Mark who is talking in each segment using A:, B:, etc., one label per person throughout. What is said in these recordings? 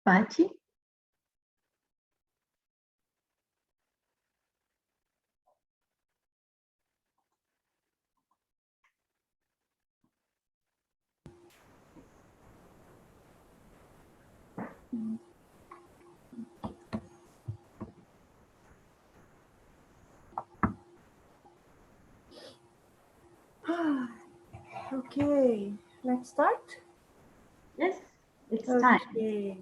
A: Pati?
B: Okay, let's start.
A: Yes, it's time.
B: Okay.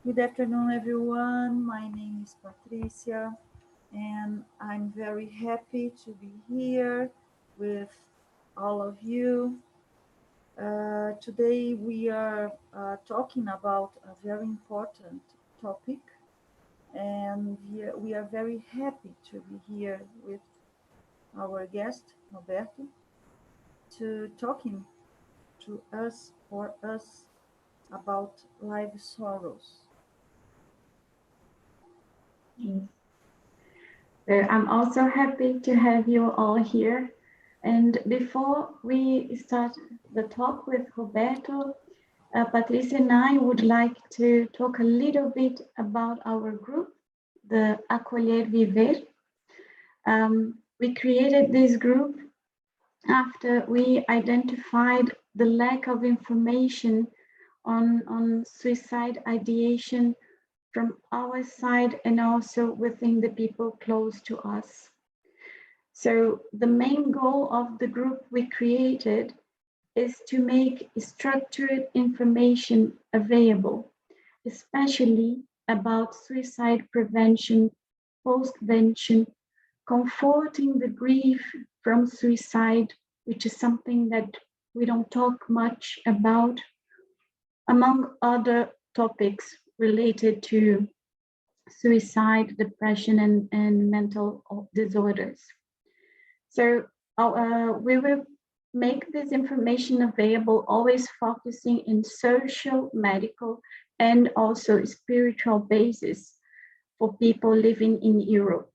B: Good afternoon, everyone. My name is Patricia, and I'm very happy to be here with all of you. Today we are talking about a very important topic, and we are very happy to be here with our guest, Roberto, to talking to us or us about life sorrows.
A: Yes. So I'm also happy to have you all here. And before we start the talk with Roberto, Patricia and I would like to talk a little bit about our group, the Acolher Viver. We created this group after we identified the lack of information on suicide ideation from our side and also within the people close to us. So the main goal of the group we created is to make structured information available, especially about suicide prevention, postvention, comforting the grief from suicide, which is something that we don't talk much about, among other topics related to suicide, depression, and mental disorders. So we will make this information available, always focusing in social, medical, and also spiritual basis for people living in Europe.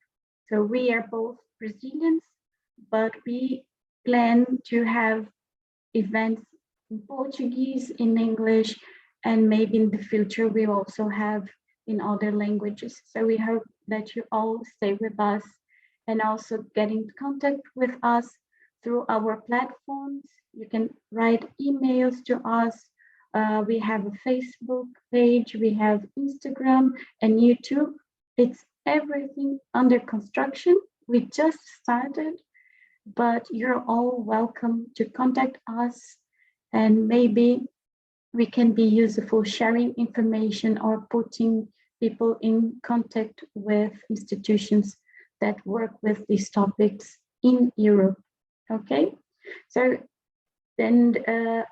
A: So we are both Brazilians, but we plan to have events in Portuguese, in English, and maybe in the future we also have in other languages. So we hope that you all stay with us and also get in contact with us through our platforms. You can write emails to us. We have a Facebook page, we have Instagram and YouTube. It's everything under construction. We just started, but you're all welcome to contact us, and maybe we can be useful sharing information or putting people in contact with institutions that work with these topics in Europe. Okay, so then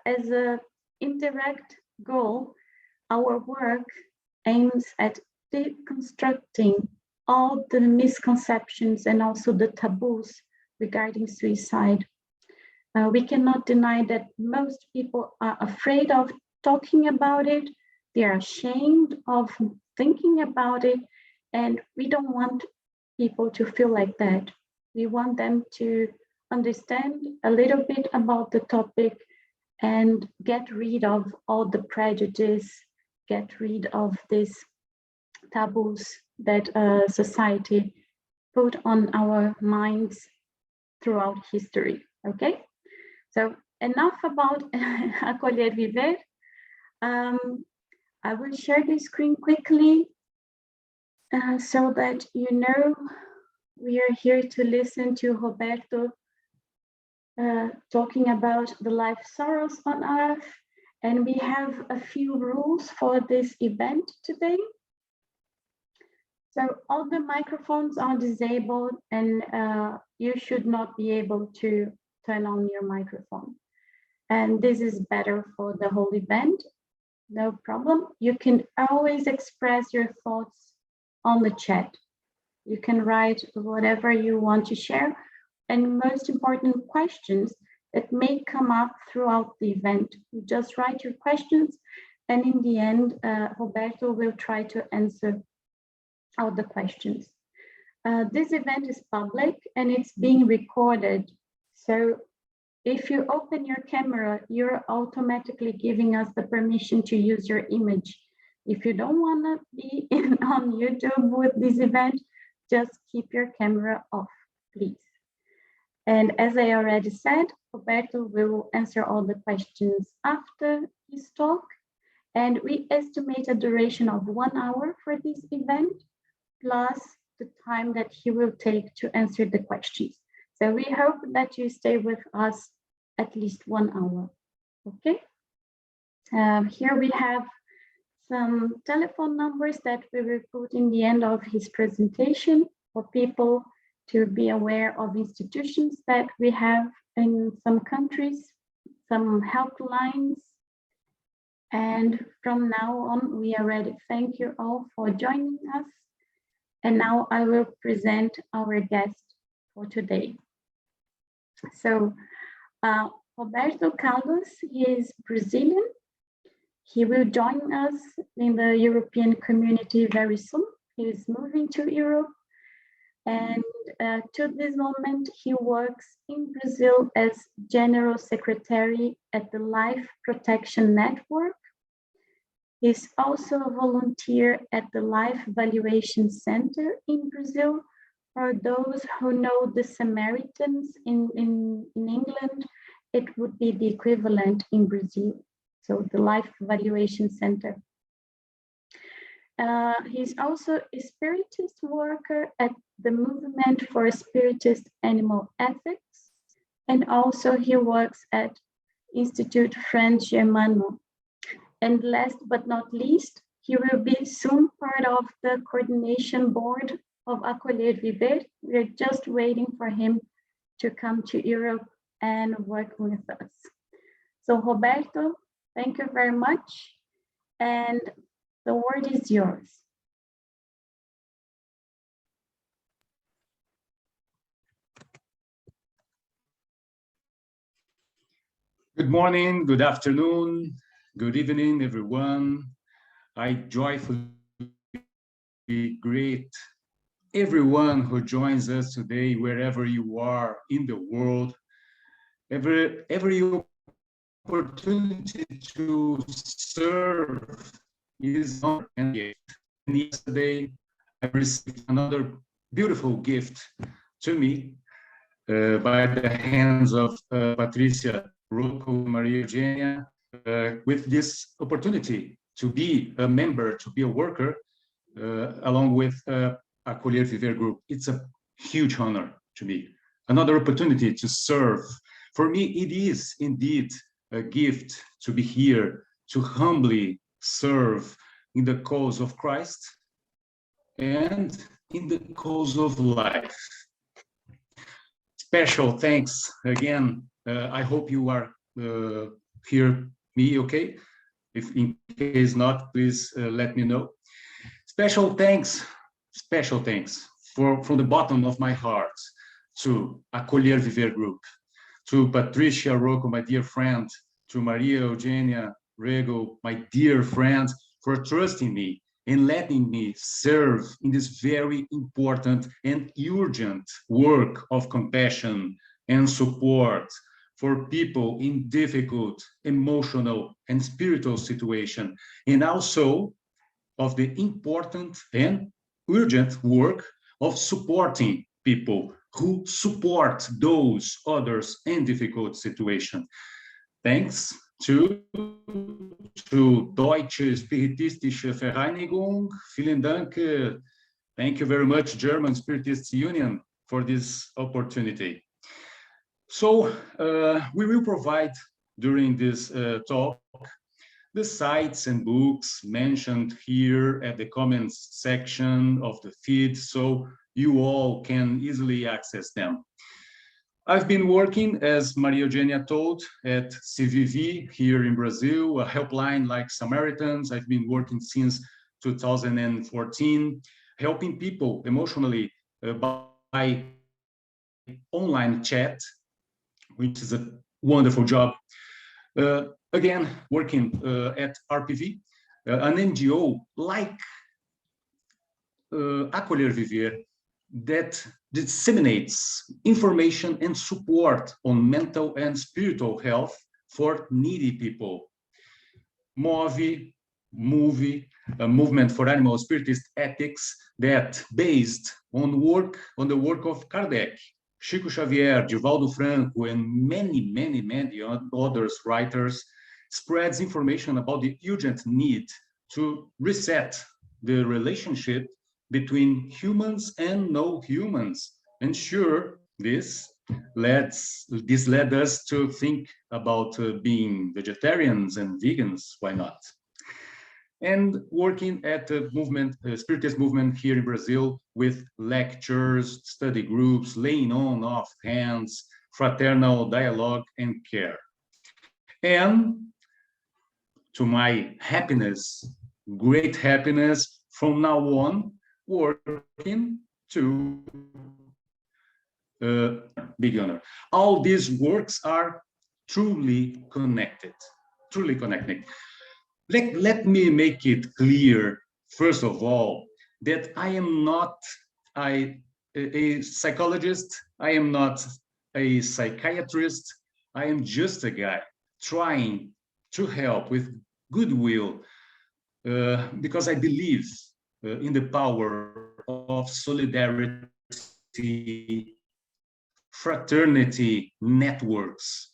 A: as an indirect goal, our work aims at deconstructing all the misconceptions and also the taboos regarding suicide. We cannot deny that most people are afraid of talking about it. They are ashamed of thinking about it, and we don't want people to feel like that. We want them to understand a little bit about the topic and get rid of all the prejudice, get rid of these taboos that society put on our minds throughout history. Okay, so enough about Acolher Viver. I will share the screen quickly so that you know we are here to listen to Roberto talking about the life sorrows on earth, and we have a few rules for this event today. So all the microphones are disabled, and you should not be able to turn on your microphone. And this is better for the whole event, no problem. You can always express your thoughts on the chat. You can write whatever you want to share. And most important questions that may come up throughout the event. You just write your questions, and in the end, Roberto will try to answer all the questions. This event is public and it's being recorded. So if you open your camera, you're automatically giving us the permission to use your image. If you don't want to be on YouTube with this event, just keep your camera off, please. And as I already said, Roberto will answer all the questions after his talk. And we estimate a duration of 1 hour for this event, plus the time that he will take to answer the questions. So we hope that you stay with us at least 1 hour, okay? Here we have some telephone numbers that we will put in the end of his presentation for people to be aware of institutions that we have in some countries, some helplines. And from now on, we are ready. Thank you all for joining us. And now I will present our guest for today. So Roberto Caldas, he is Brazilian. He will join us in the European community very soon. He is moving to Europe. And to this moment, he works in Brazil as General Secretary at the Life Protection Network. He's also a volunteer at the Life Valuation Center in Brazil. For those who know the Samaritans in England, it would be the equivalent in Brazil. So the Life Valuation Center. He's also a spiritist worker at the Movement for Spiritist Animal Ethics. And also he works at Institute Franz Germano. And last but not least, he will be soon part of the coordination board of Acolher Viver. We're just waiting for him to come to Europe and work with us. So Roberto, thank you very much. And the word is yours.
C: Good morning, good afternoon, good evening, everyone. I joyfully greet everyone who joins us today, wherever you are in the world. Every opportunity to serve is an honor and gift. And yesterday, I received another beautiful gift to me by the hands of Patricia, Rocco, Maria Eugenia, with this opportunity to be a member, to be a worker, along with Acolher Viver Group. It's a huge honor to me. Another opportunity to serve. For me, it is indeed a gift to be here, to humbly serve in the cause of Christ and in the cause of life. Special thanks again. I hope you are hear me okay. If in case not, please let me know. Special thanks from the bottom of my heart to Acolher Viver Group, to Patricia Rocco, my dear friend, to Maria Eugenia Rego, my dear friend, for trusting me and letting me serve in this very important and urgent work of compassion and support for people in difficult emotional and spiritual situation, and also of the important and urgent work of supporting people who support those others in difficult situation. Thanks to Deutsche Spiritistische Vereinigung. Vielen Dank. Thank you very much, German Spiritists Union, for this opportunity. So we will provide during this talk the sites and books mentioned here at the comments section of the feed, so you all can easily access them. I've been working, as Maria Eugenia told, at CVV here in Brazil, a helpline like Samaritans. I've been working since 2014, helping people emotionally by online chat, which is a wonderful job. Again, working at RPV, an NGO like Acolher Viver that disseminates information and support on mental and spiritual health for needy people. MOVI, a movement for animal spiritist ethics that based on the work of Kardec, Chico Xavier, Divaldo Franco, and many others writers, spreads information about the urgent need to reset the relationship between humans and no humans. And sure, this led us to think about being vegetarians and vegans, why not? And working at the movement, spiritist movement here in Brazil with lectures, study groups, laying on of hands, fraternal dialogue and care. And to my happiness, great happiness, from now on, working to big honor. All these works are truly connected, truly connected. Let me make it clear, first of all, that I am not a psychologist, I am not a psychiatrist, I am just a guy trying to help with goodwill, because I believe in the power of solidarity, fraternity networks.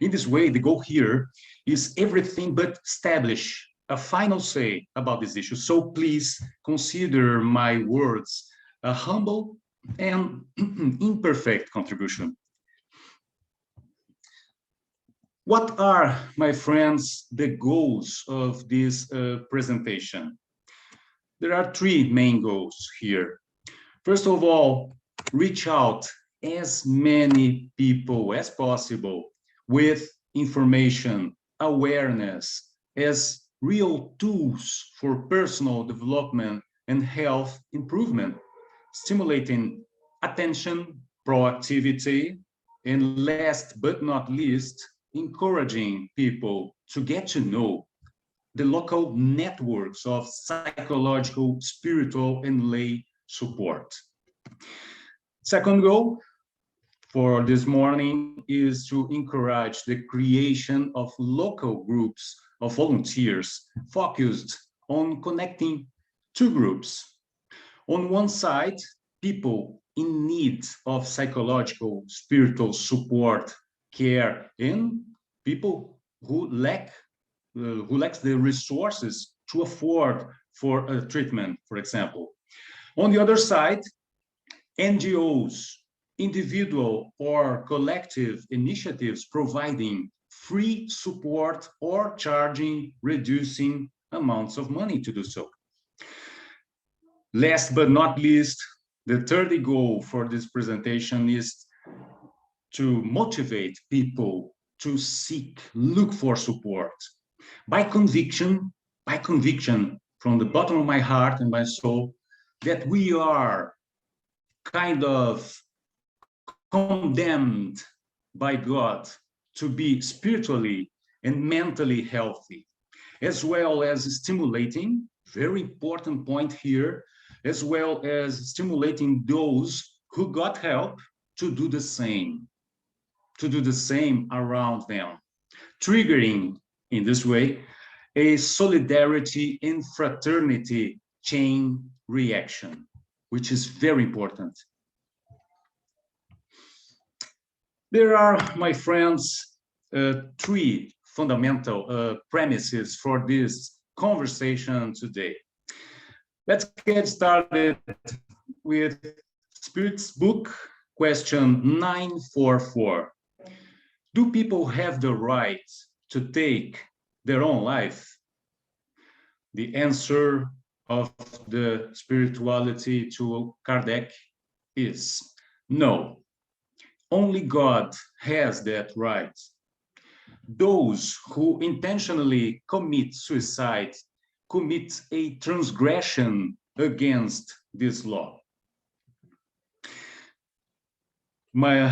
C: In this way, the goal here is everything but establish a final say about this issue. So please consider my words a humble and imperfect contribution. What are, my friends, the goals of this presentation? There are three main goals here. First of all, reach out as many people as possible with information, awareness, as real tools for personal development and health improvement, stimulating attention, proactivity, and last but not least, encouraging people to get to know the local networks of psychological, spiritual, and lay support. Second goal for this morning is to encourage the creation of local groups of volunteers focused on connecting two groups. On one side, people in need of psychological, spiritual support, care, and people who lacks the resources to afford for a treatment, for example. On the other side, NGOs, individual or collective initiatives providing free support or charging reducing amounts of money to do so. Last but not least, the third goal for this presentation is to motivate people to look for support by conviction from the bottom of my heart and my soul that we are kind of condemned by God to be spiritually and mentally healthy, as well as stimulating, very important point here, as well as stimulating those who got help to do the same around them, triggering in this way a solidarity and fraternity chain reaction, which is very important. There are, my friends, three fundamental premises for this conversation today. Let's get started with Spirit's book, question 944. Do people have the right to take their own life? The answer of the spirituality to Kardec is no. Only God has that right. Those who intentionally commit suicide commit a transgression against this law. My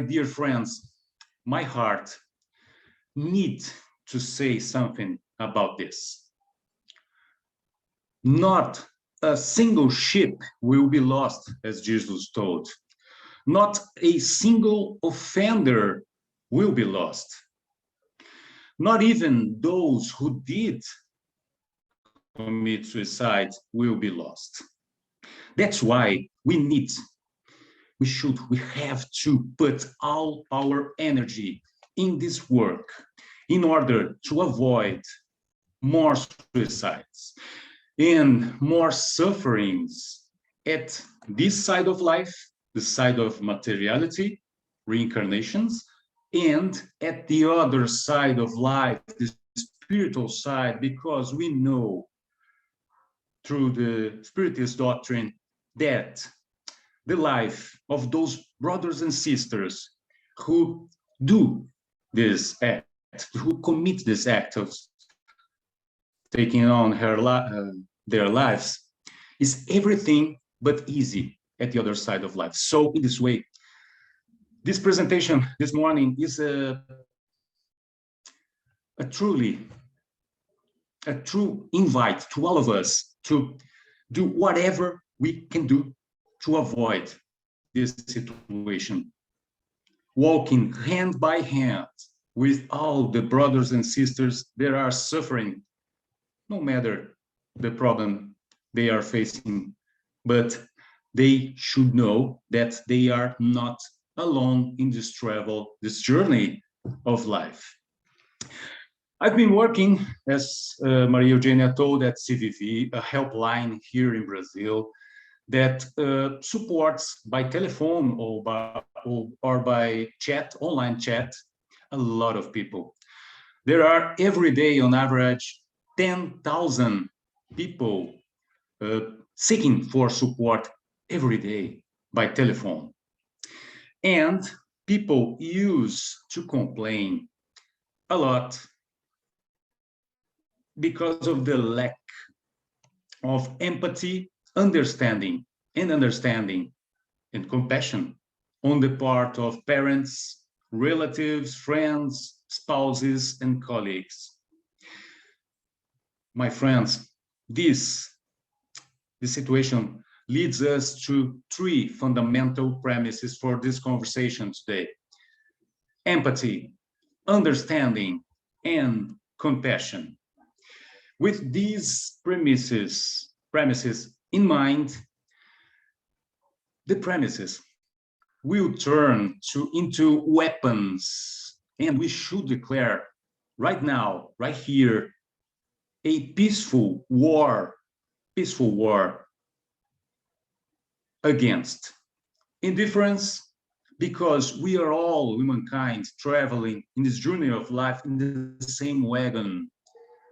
C: dear friends, my heart need to say something about this. Not a single ship will be lost, as Jesus told. Not a single offender will be lost. Not even those who did commit suicide will be lost. That's why we have to put all our energy in this work in order to avoid more suicides and more sufferings at this side of life, the side of materiality, reincarnations, and at the other side of life, the spiritual side, because we know through the spiritist doctrine that the life of those brothers and sisters who do this act, who commit this act of taking on their lives, is everything but easy at the other side of life. So in this way, this presentation this morning is a true invite to all of us to do whatever we can do to avoid this situation. Walking hand by hand with all the brothers and sisters that are suffering, no matter the problem they are facing, but they should know that they are not alone in this travel, this journey of life. I've been working, as Maria Eugenia told, at CVV, a helpline here in Brazil that supports by telephone or by chat, online chat, a lot of people. There are every day on average 10,000 people seeking for support every day by telephone. And people used to complain a lot because of the lack of empathy, understanding and compassion on the part of parents, relatives, friends, spouses, and colleagues. My friends, this situation leads us to three fundamental premises for this conversation today: empathy, understanding, and compassion. With these premises in mind, the premises will turn into weapons, and we should declare right now, right here, a peaceful war against indifference, because we are all humankind traveling in this journey of life in the same wagon,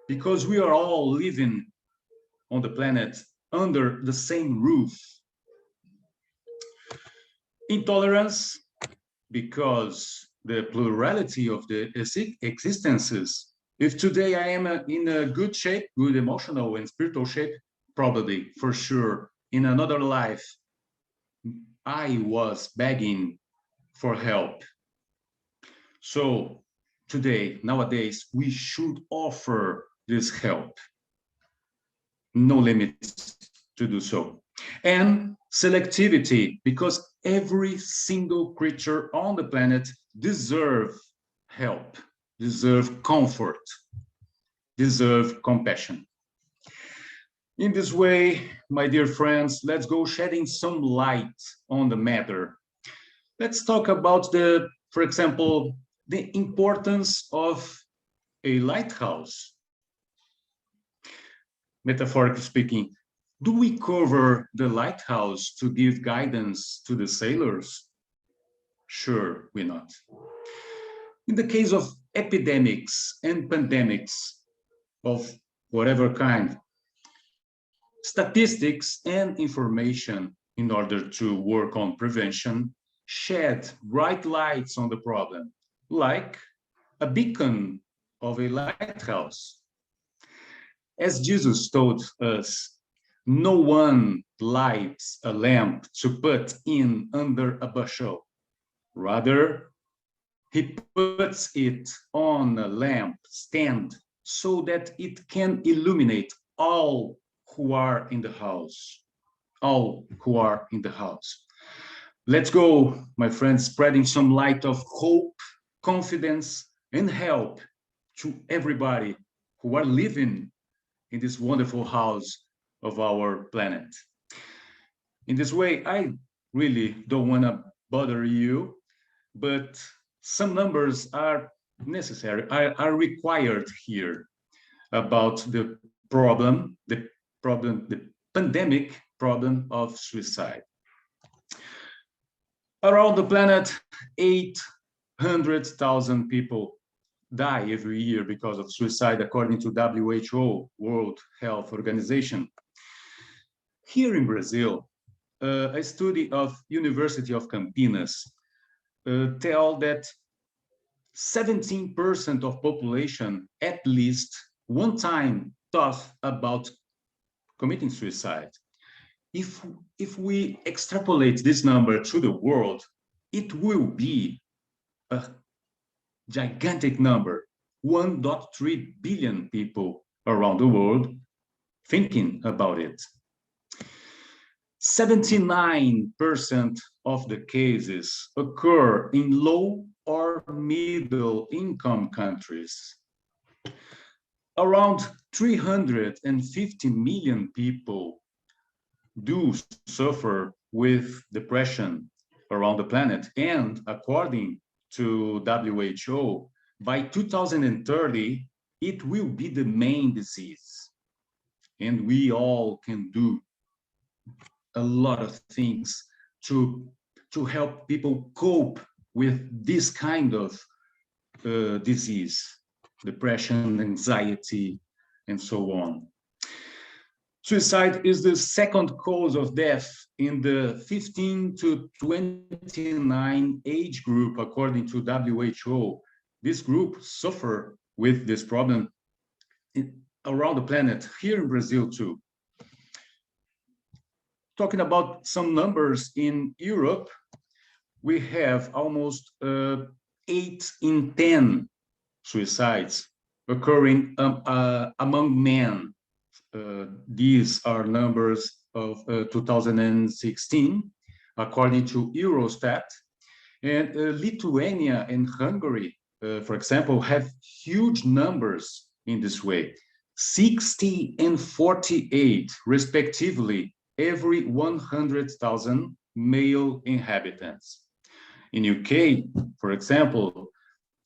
C: because we are all living on the planet under the same roof. Intolerance, because the plurality of the existences. If today I am in a good shape, good emotional and spiritual shape, probably, for sure, in another life, I was begging for help. So today, nowadays, we should offer this help. No limits to do so. And selectivity, because every single creature on the planet deserves help, deserves comfort, deserves compassion. In this way, my dear friends, let's go shedding some light on the matter. Let's talk about for example, the importance of a lighthouse. Metaphorically speaking, do we cover the lighthouse to give guidance to the sailors? Sure, we're not. In the case of epidemics and pandemics of whatever kind, statistics and information in order to work on prevention shed bright lights on the problem, like a beacon of a lighthouse. As Jesus told us, no one lights a lamp to put in under a bushel. Rather, He puts it on a lamp stand so that it can illuminate all who are in the house. All who are in the house. Let's go, my friends, spreading some light of hope, confidence, and help to everybody who are living in this wonderful house of our planet. In this way, I really don't want to bother you, but some numbers are necessary, are required here about the pandemic problem of suicide. Around the planet, 800,000 people die every year because of suicide, according to WHO, World Health Organization. Here in Brazil, a study of University of Campinas tell that 17% of population at least one time thought about committing suicide. If we extrapolate this number to the world, it will be a gigantic number, 1.3 billion people around the world thinking about it. 79% of the cases occur in low or middle income countries. Around 350 million people do suffer with depression around the planet, and according to WHO, by 2030, it will be the main disease. And we all can do a lot of things to help people cope with this kind of disease, depression, anxiety, and so on. Suicide is the second cause of death in the 15 to 29 age group, according to WHO. This group suffer with this problem around the planet, here in Brazil too. Talking about some numbers in Europe, we have almost 8 in 10 suicides occurring among men. These are numbers of 2016, according to Eurostat. And Lithuania and Hungary, for example, have huge numbers in this way, 60 and 48, respectively, every 100,000 male inhabitants. In UK, for example,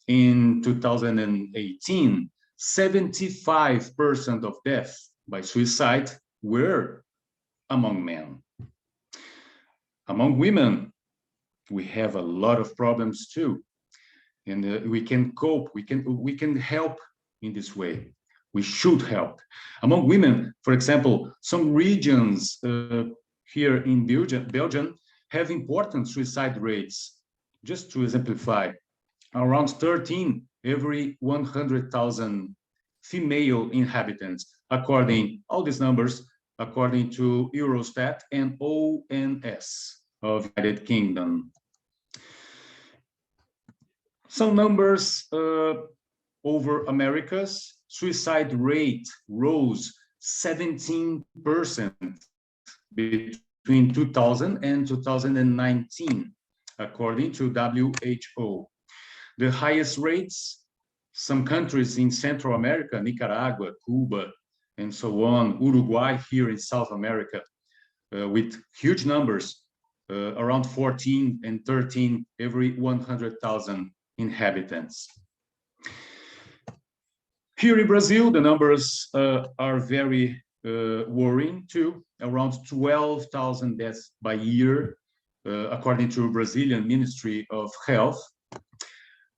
C: in 2018, 75% of deaths by suicide were among men. Among women, we have a lot of problems too, and we can cope. We can help in this way. We should help. Among women, for example, some regions here in Belgium have important suicide rates. Just to exemplify, around 13 every 100,000 female inhabitants, according all these numbers, according to Eurostat and ONS of United Kingdom. Some numbers over Americas. Suicide rate rose 17% between 2000 and 2019, according to WHO. The highest rates, some countries in Central America, Nicaragua, Cuba, and so on, Uruguay here in South America, with huge numbers, around 14 and 13 every 100,000 inhabitants. Here in Brazil, the numbers are very worrying too, around 12,000 deaths by year, according to Brazilian Ministry of Health.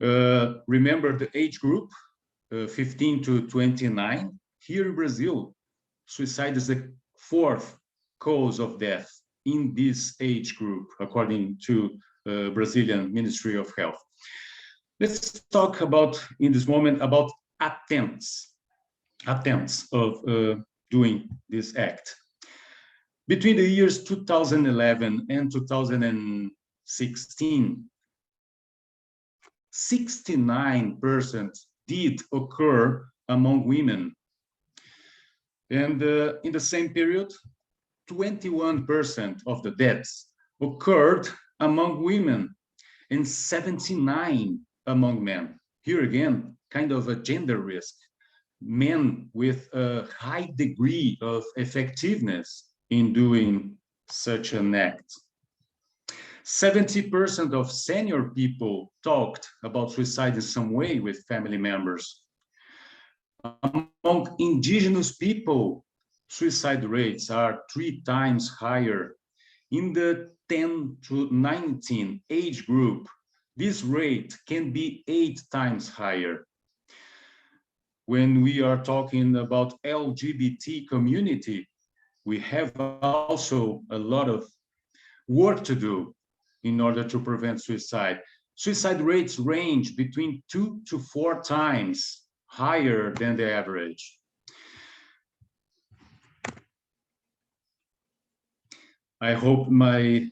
C: Remember the age group, 15 to 29. Here in Brazil, suicide is the fourth cause of death in this age group, according to Brazilian Ministry of Health. Let's talk about, in this moment, about attempts of doing this act. Between the years 2011 and 2016, 69% did occur among women. And in the same period, 21% of the deaths occurred among women and 79 among men. Here again, kind of a gender risk. Men with a high degree of effectiveness in doing such an act. 70% of senior people talked about suicide in some way with family members. Among indigenous people, suicide rates are 3 times higher. In the 10 to 19 age group, this rate can be 8 times higher. When we are talking about LGBT community, we have also a lot of work to do in order to prevent suicide. Suicide rates range between 2 to 4 times higher than the average. I hope my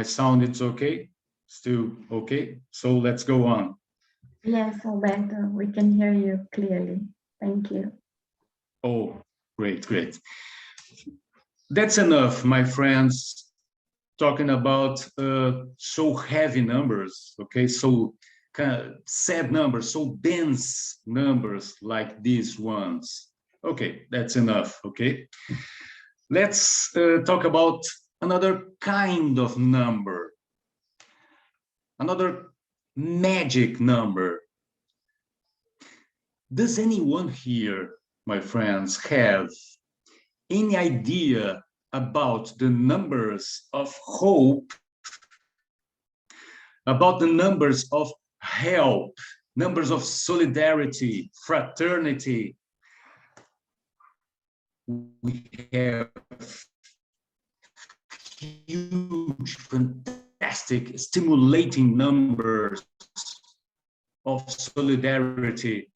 C: sound is okay, still okay. So let's go on.
A: Yes, Roberto, we can hear you clearly. Thank you.
C: Oh, great, great. That's enough, my friends, talking about so heavy numbers, okay? So kind of sad numbers, so dense numbers like these ones. Okay, that's enough, okay? Let's talk about another kind of number, another magic number. Does anyone here, my friends, have any idea about the numbers of hope, about the numbers of help, numbers of solidarity, fraternity? We have huge, fantastic, stimulating numbers of solidarity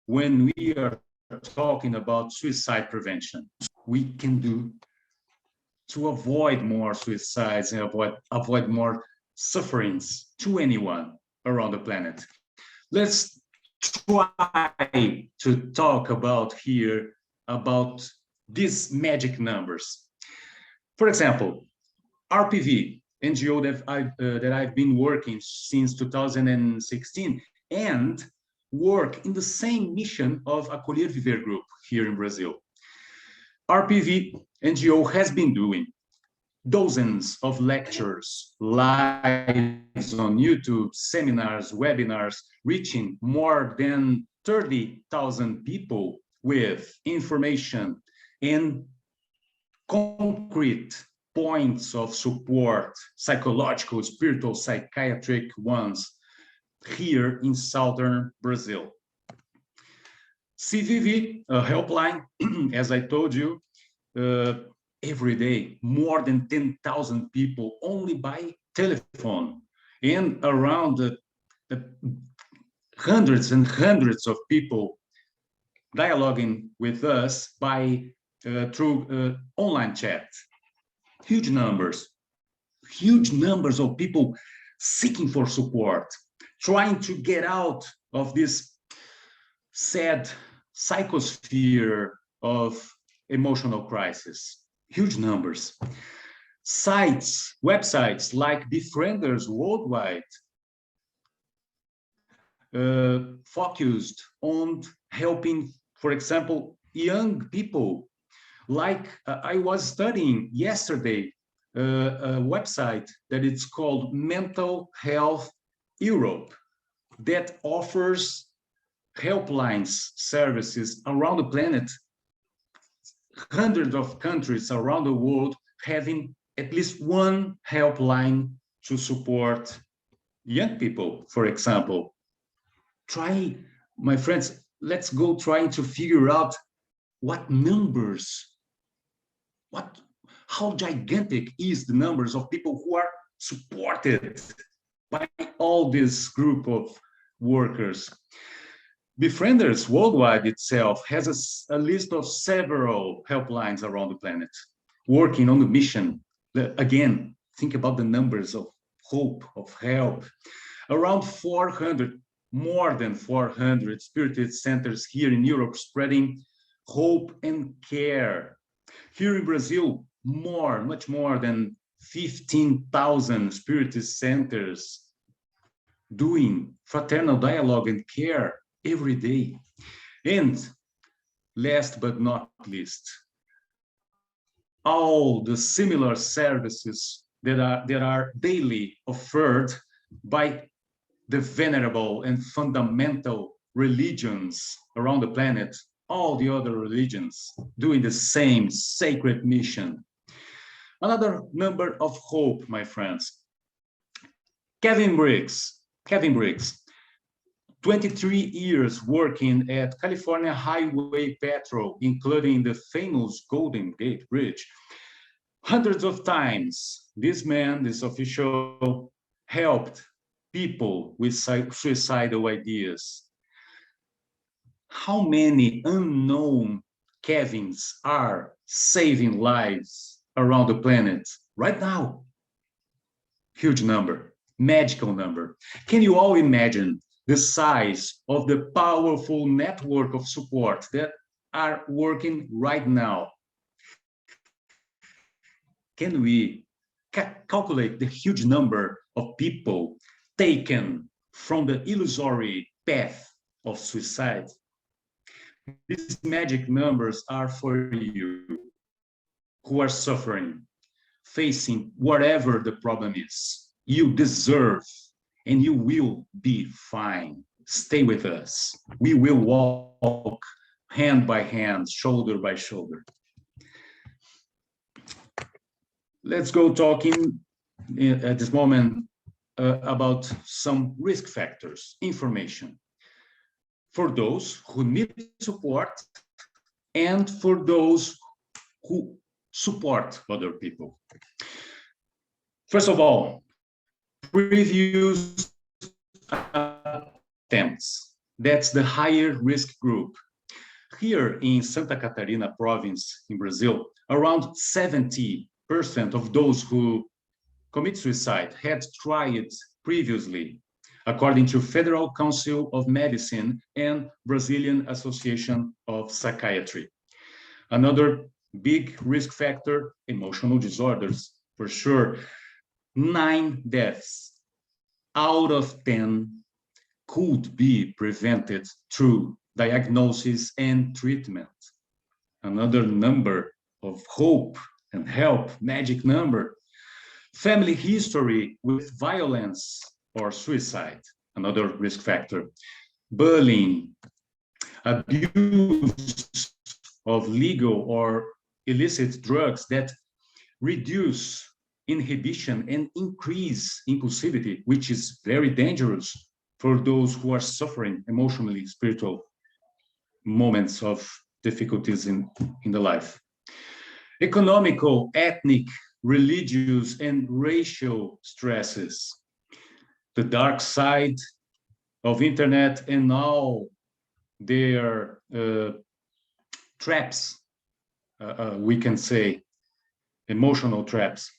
C: when we are talking about suicide prevention. We can do to avoid more suicides and avoid more sufferings to anyone around the planet. Let's try to talk about here about these magic numbers. For example, RPV, NGO that I've been working since 2016 and work in the same mission of Acolher Viver Group here in Brazil. RPV NGO has been doing dozens of lectures, lives on YouTube, seminars, webinars, reaching more than 30,000 people with information and concrete points of support, psychological, spiritual, psychiatric ones, here in southern Brazil. CVV, a helpline, as I told you, every day, more than 10,000 people only by telephone, and around the hundreds and hundreds of people dialoguing with us through online chat. Huge numbers of people seeking for support, trying to get out of this sad psychosphere of emotional crisis. Huge numbers. Sites, websites like Befrienders Worldwide focused on helping, for example, young people. Like I was studying yesterday a website that it's called Mental Health Europe that offers helplines services around the planet. Hundreds of countries around the world having at least one helpline to support young people, for example. Try, my friends, let's go trying to figure out what numbers, how gigantic is the numbers of people who are supported by all this group of workers. Befrienders Worldwide itself has a list of several helplines around the planet, working on the mission. Again, think about the numbers of hope, of help. Around 400, more than 400 spiritist centers here in Europe, spreading hope and care. Here in Brazil, much more than 15,000 spiritist centers doing fraternal dialogue and care every day. And last but not least, all the similar services that are daily offered by the venerable and fundamental religions around the planet, all the other religions doing the same sacred mission. Another number of hope, my friends. Kevin Briggs, 23 years working at California Highway Patrol, including the famous Golden Gate Bridge. Hundreds of times, this man, this official, helped people with suicidal ideas. How many unknown Kevins are saving lives around the planet right now? Huge number, magical number. Can you all imagine the size of the powerful network of support that are working right now? Can we calculate the huge number of people taken from the illusory path of suicide? These magic numbers are for you who are suffering, facing whatever the problem is. You deserve and you will be fine. Stay with us. We will walk hand by hand, shoulder by shoulder. Let's go talking at this moment about some risk factors, information for those who need support and for those who support other people. First of all, previous attempts. That's the higher risk group. Here in Santa Catarina province in Brazil, around 70% of those who commit suicide had tried previously, according to Federal Council of Medicine and Brazilian Association of Psychiatry. Another big risk factor, emotional disorders, for sure. 9 deaths out of 10 could be prevented through diagnosis and treatment. Another number of hope and help, magic number. Family history with violence or suicide, another risk factor. Bullying, abuse of legal or illicit drugs that reduce inhibition and increase impulsivity, which is very dangerous for those who are suffering emotionally, spiritual moments of difficulties in the life. Economical, ethnic, religious, and racial stresses. The dark side of internet and all their traps, we can say, emotional traps.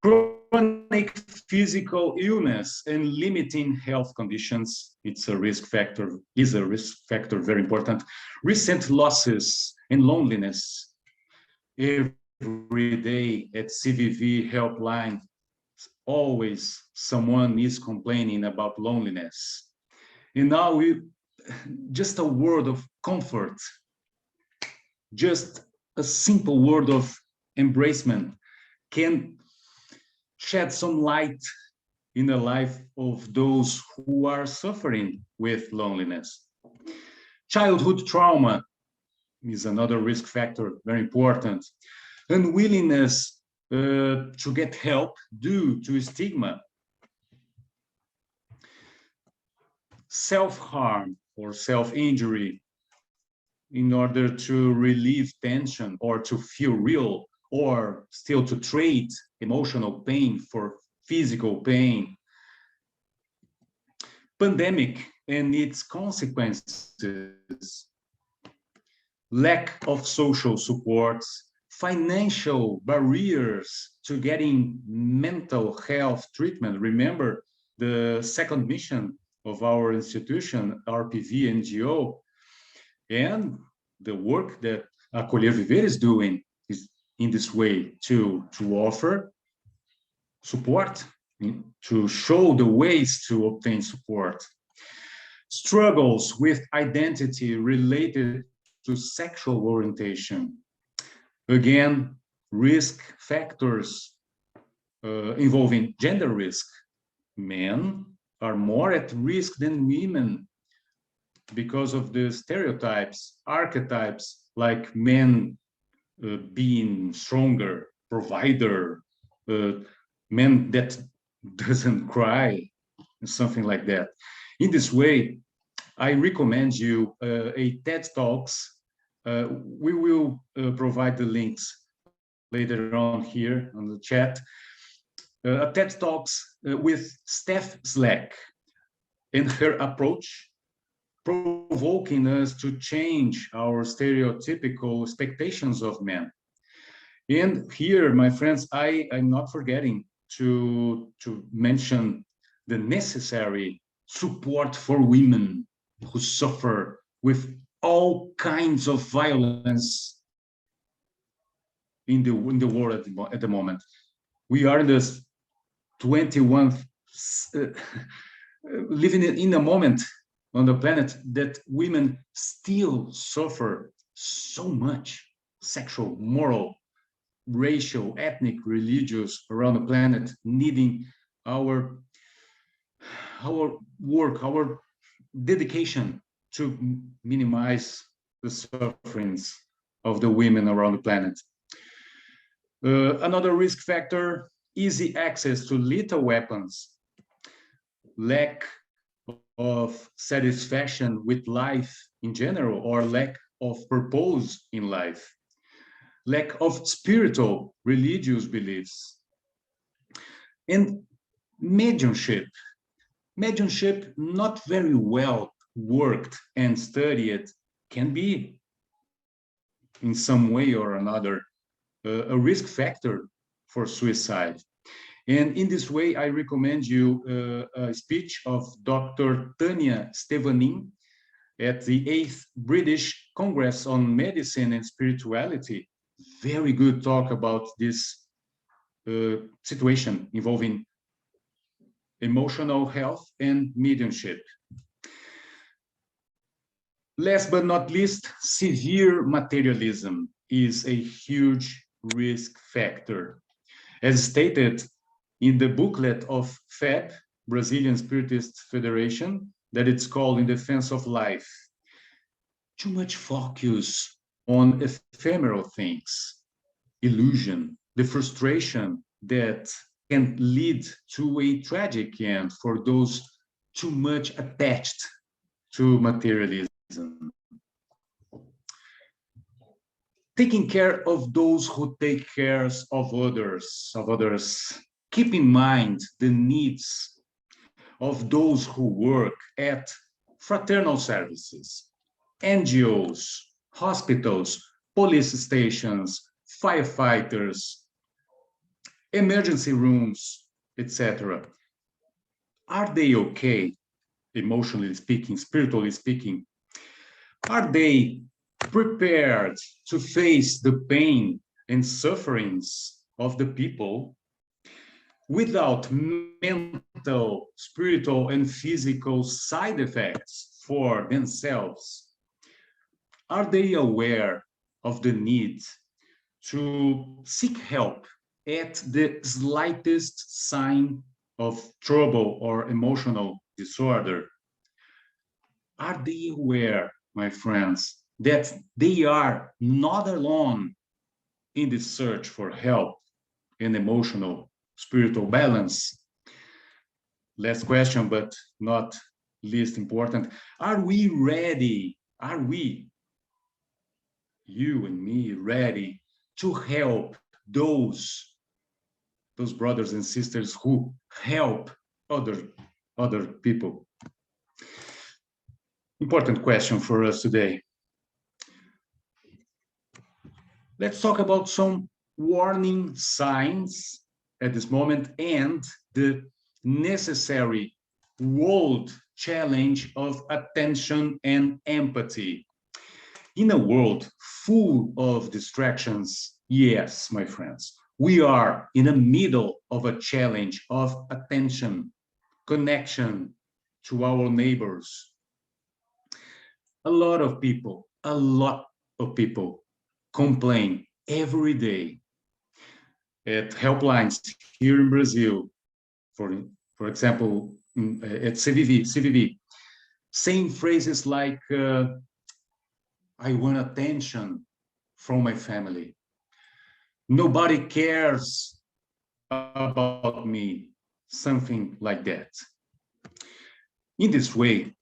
C: Chronic physical illness and limiting health conditions, is a risk factor, very important. Recent losses and loneliness. Every day at CVV helpline, always someone is complaining about loneliness. And now just a word of comfort, just a simple word of embracement can shed some light in the life of those who are suffering with loneliness. Childhood trauma is another risk factor, very important. Unwillingness to get help due to stigma. Self-harm or self-injury in order to relieve tension or to feel real, or still to trade emotional pain for physical pain. Pandemic and its consequences. Lack of social supports, financial barriers to getting mental health treatment. Remember, the second mission of our institution, RPV NGO, and the work that Acolher Viver is doing is in this way to offer support, to show the ways to obtain support. Struggles with identity related to sexual orientation. Again, risk factors involving gender risk. Men are more at risk than women because of the stereotypes, archetypes, like men being stronger, provider, men that doesn't cry, something like that. In this way, I recommend you a TED Talks. We will provide the links later on here on the chat. A TED Talks with Steph Slack and her approach, provoking us to change our stereotypical expectations of men. And here, my friends, I'm not forgetting to mention the necessary support for women who suffer with all kinds of violence in the world at the moment. We are in this 21st, living in a moment on the planet that women still suffer so much sexual, moral, racial, ethnic, religious around the planet, needing our work, our dedication to minimize the sufferings of the women around the planet. Another risk factor, easy access to lethal weapons, lack of satisfaction with life in general, or lack of purpose in life, lack of spiritual, religious beliefs, and mediumship. Mediumship, not very well worked and studied, can be, in some way or another, a risk factor for suicide. And in this way, I recommend you a speech of Dr. Tania Stevanin at the 8th British Congress on Medicine and Spirituality. Very good talk about this situation involving emotional health and mediumship. Last but not least, severe materialism is a huge risk factor. As stated in the booklet of FEB, Brazilian Spiritist Federation, that it's called In Defense of Life, too much focus on ephemeral things, illusion, the frustration that can lead to a tragic end for those too much attached to materialism. Taking care of those who take care of others. Keep in mind the needs of those who work at fraternal services, NGOs, hospitals, police stations, firefighters, emergency rooms, etc. Are they okay, emotionally speaking, spiritually speaking? Are they prepared to face the pain and sufferings of the people without mental, spiritual, and physical side effects for themselves? Are they aware of the need to seek help at the slightest sign of trouble or emotional disorder? Are they aware, my friends, that they are not alone in the search for help and emotional, spiritual balance? Last question, but not least important. Are we ready? Are we, you and me, ready to help those brothers and sisters who help other people? Important question for us today. Let's talk about some warning signs at this moment and the necessary world challenge of attention and empathy. In a world full of distractions, yes, my friends, we are in the middle of a challenge of attention, connection to our neighbors. A lot of people complain every day at helplines here in Brazil, for example, at CVV, saying phrases like, I want attention from my family. Nobody cares about me, something like that. In this way,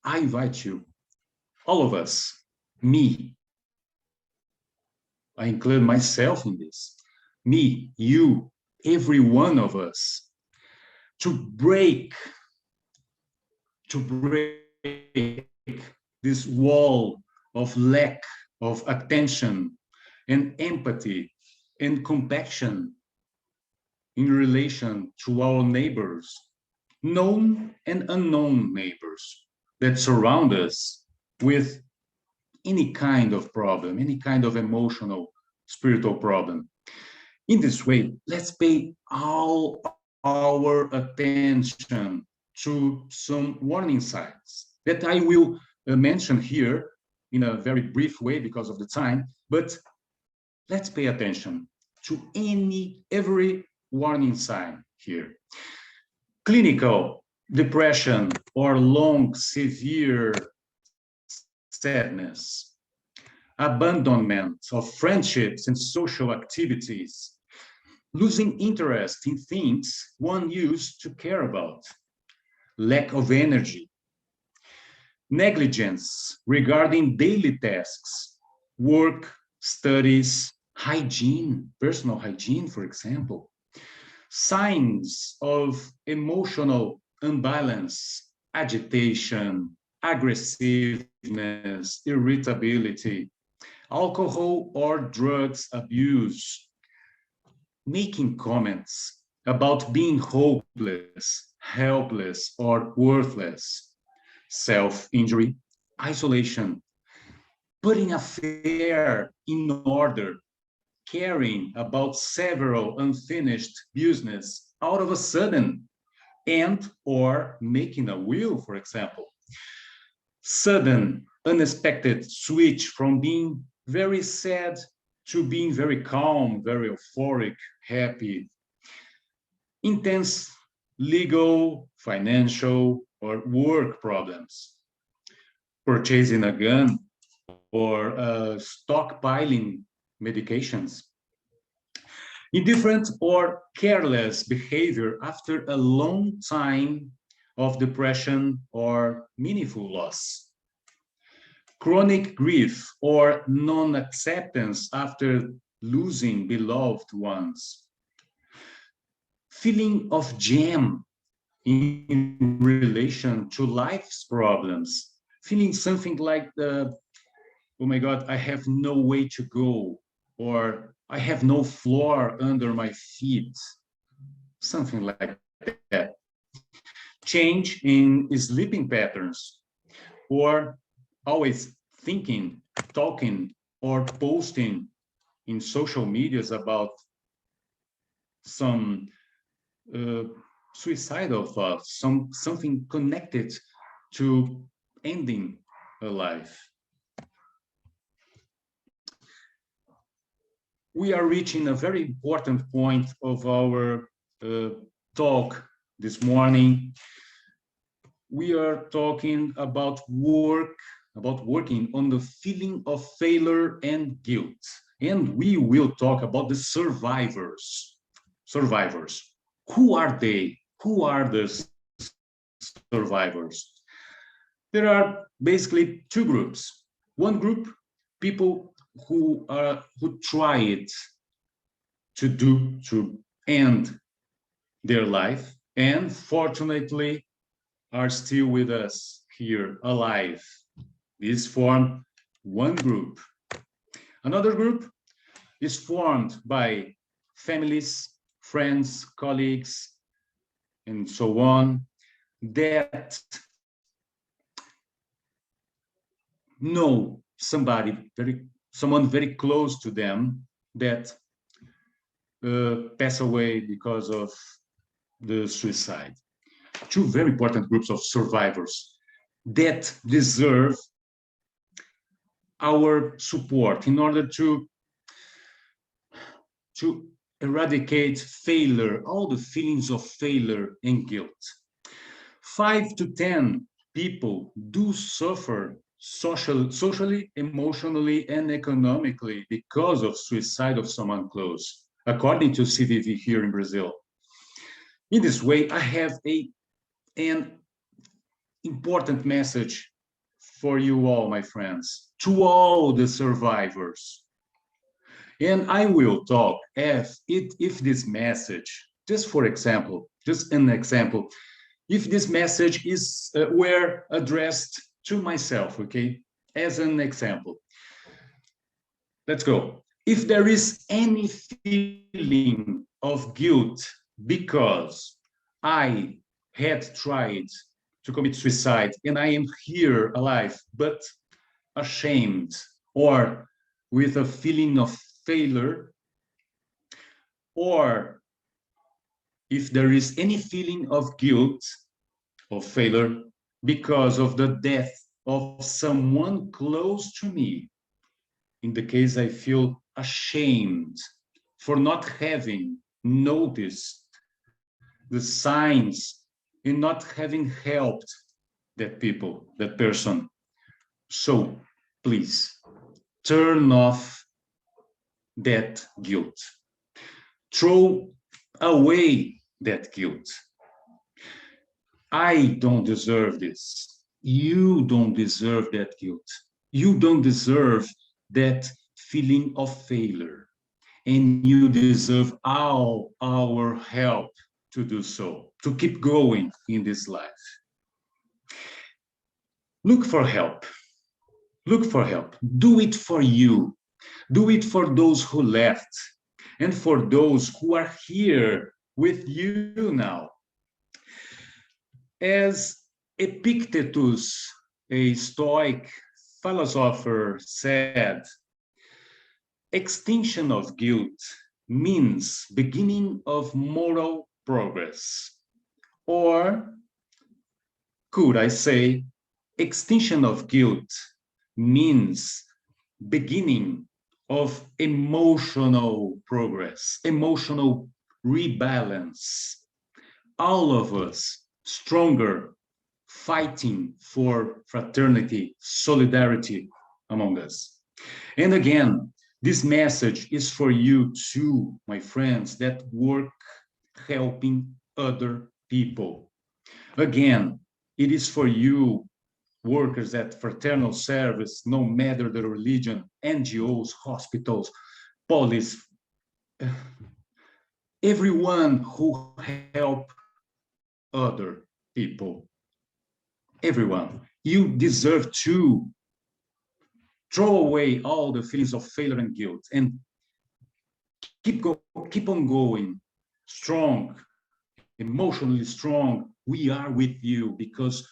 C: I invite you, all of us, me, I include myself in this, me, you, every one of us, to break this wall of lack of attention and empathy and compassion in relation to our neighbors, known and unknown neighbors that surround us with any kind of problem, any kind of emotional, spiritual problem. In this way, let's pay all our attention to some warning signs that I will mention here in a very brief way because of the time, but let's pay attention to every warning sign here. Clinical depression or long, severe sadness, abandonment of friendships and social activities, losing interest in things one used to care about, lack of energy, negligence regarding daily tasks, work, studies, hygiene, personal hygiene, for example, signs of emotional imbalance, agitation, aggressiveness, irritability, alcohol or drugs abuse, making comments about being hopeless, helpless, or worthless, self-injury, isolation, putting affair in order, caring about several unfinished business out of a sudden, and or making a will, for example. Sudden, unexpected switch from being very sad to being very calm, very euphoric, happy. Intense legal, financial, or work problems. Purchasing a gun or stockpiling medications. Indifferent or careless behavior after a long time of depression or meaningful loss. Chronic grief or non-acceptance after losing beloved ones. Feeling of jam in relation to life's problems. Feeling something like, oh my God, I have no way to go, or I have no floor under my feet. Something like that. Change in sleeping patterns, or always thinking, talking, or posting in social medias about some suicidal thoughts, something connected to ending a life. We are reaching a very important point of our talk this morning. We are talking about working on the feeling of failure and guilt. And we will talk about the survivors. Who are they? Who are the survivors? There are basically two groups. One group, people who tried to end their life, and fortunately are still with us here alive. This formed one group. Another group is formed by families, friends, colleagues, and so on, that know someone very close to them that pass away because of the suicide. Two very important groups of survivors that deserve our support in order to eradicate failure, all the feelings of failure and guilt. 5 to 10 people do suffer socially, emotionally, and economically because of suicide of someone close, according to CVV here in Brazil. In this way, I have an important message for you all, my friends, to all the survivors. And I will talk if this message, just an example, if this message were addressed to myself, okay, as an example. Let's go. If there is any feeling of guilt because I had tried to commit suicide and I am here alive, but ashamed or with a feeling of failure, or if there is any feeling of guilt or failure because of the death of someone close to me, in the case I feel ashamed for not having noticed the signs and not having helped that person. So please turn off that guilt. Throw away that guilt. I don't deserve this. You don't deserve that guilt. You don't deserve that feeling of failure. And you deserve all our help to do so, to keep going in this life. Look for help. Look for help. Do it for you. Do it for those who left and for those who are here with you now. As Epictetus, a Stoic philosopher, said, extinction of guilt means beginning of moral progress. Or could I say, extinction of guilt means beginning of emotional progress, emotional rebalance. All of us stronger, fighting for fraternity, solidarity among us. And again, this message is for you too, my friends, that work helping other people. Again, it is for you, workers at fraternal service, no matter the religion, NGOs, hospitals, police, everyone who help other people. Everyone, you deserve to throw away all the feelings of failure and guilt and keep on going, strong, emotionally strong. We are with you because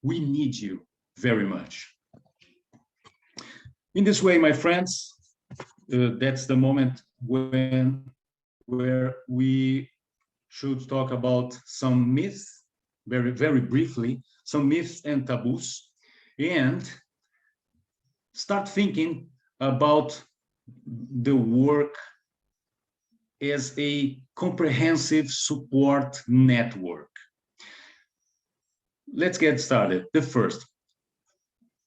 C: we need you very much. In this way, my friends, that's the moment where we should talk about some myths, very, very briefly, some myths and taboos, and start thinking about the work as a comprehensive support network. Let's get started. The first,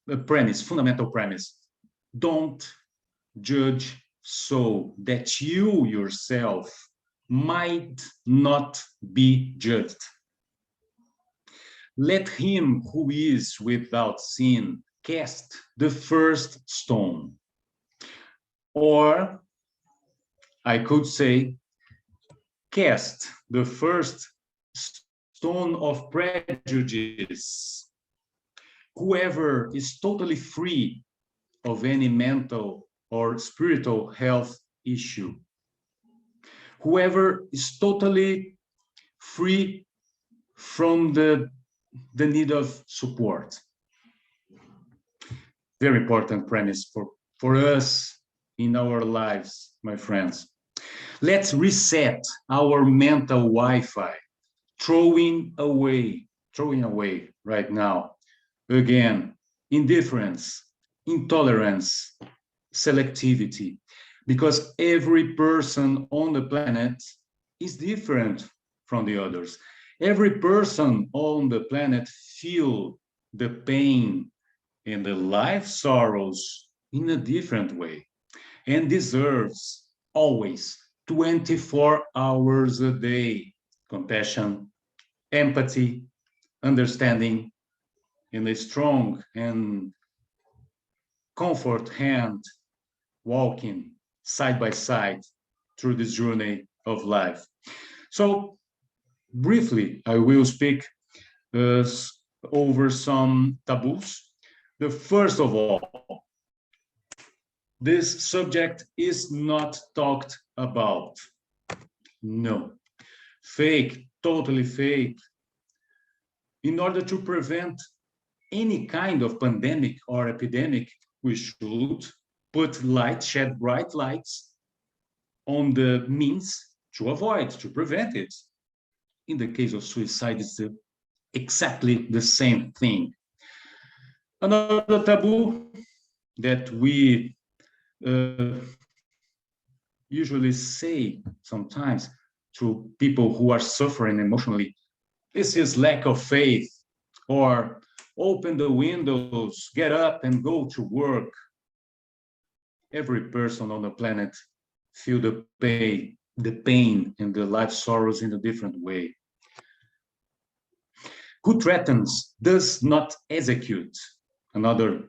C: fundamental premise, don't judge so that you yourself might not be judged. Let him who is without sin cast the first stone. Or I could say, cast the first stone of prejudice. Whoever is totally free of any mental or spiritual health issue. whoever is totally free from the need of support. Very important premise for us in our lives, my friends. Let's reset our mental Wi-Fi, throwing away right now, again, indifference, intolerance, selectivity, because every person on the planet is different from the others. Every person on the planet feels the pain and the life sorrows in a different way and deserves always 24 hours a day compassion, empathy, understanding, and a strong and comfort hand walking side by side through this journey of life. So briefly, I will speak over some taboos. The first of all, this subject is not talked about. No, fake, totally fake. In order to prevent any kind of pandemic or epidemic, we should put light, shed bright lights on the means to avoid, to prevent it. In the case of suicide, it's exactly the same thing. Another taboo that we usually say sometimes to people who are suffering emotionally, this is lack of faith, or open the windows, get up and go to work. Every person on the planet feel the pain and the life sorrows in a different way. Who threatens does not execute. Another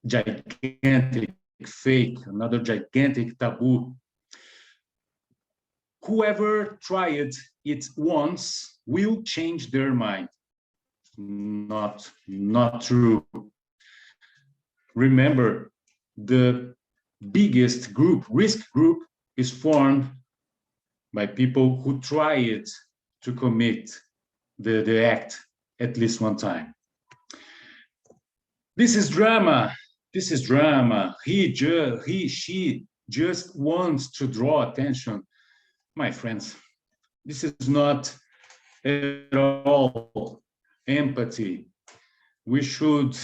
C: gigantic fake, another gigantic taboo. Whoever tried it once will change their mind. Not true. Remember, the biggest group, risk group, is formed by people who tried to commit the act at least one time. This is drama. This is drama. She just wants to draw attention. My friends, this is not at all empathy. We should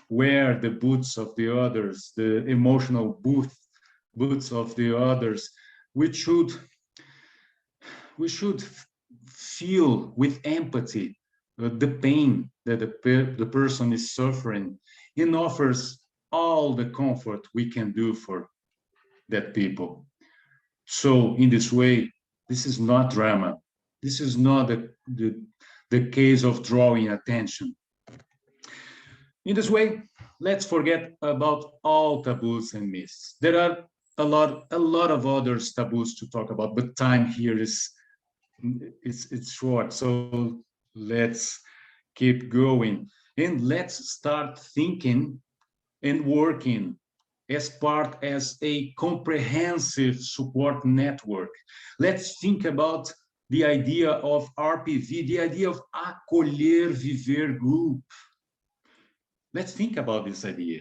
C: wear the boots of the others, the emotional boots of the others. We should feel with empathy the pain that the person is suffering, and offers all the comfort we can do for that people. So in this way, this is not drama. This is not the case of drawing attention. In this way, let's forget about all taboos and myths. There are a lot of other taboos to talk about, but time here is it's short. So let's keep going and let's start thinking and working as a comprehensive support network. Let's think about the idea of RPV, the idea of Acolher Viver Group. Let's think about this idea.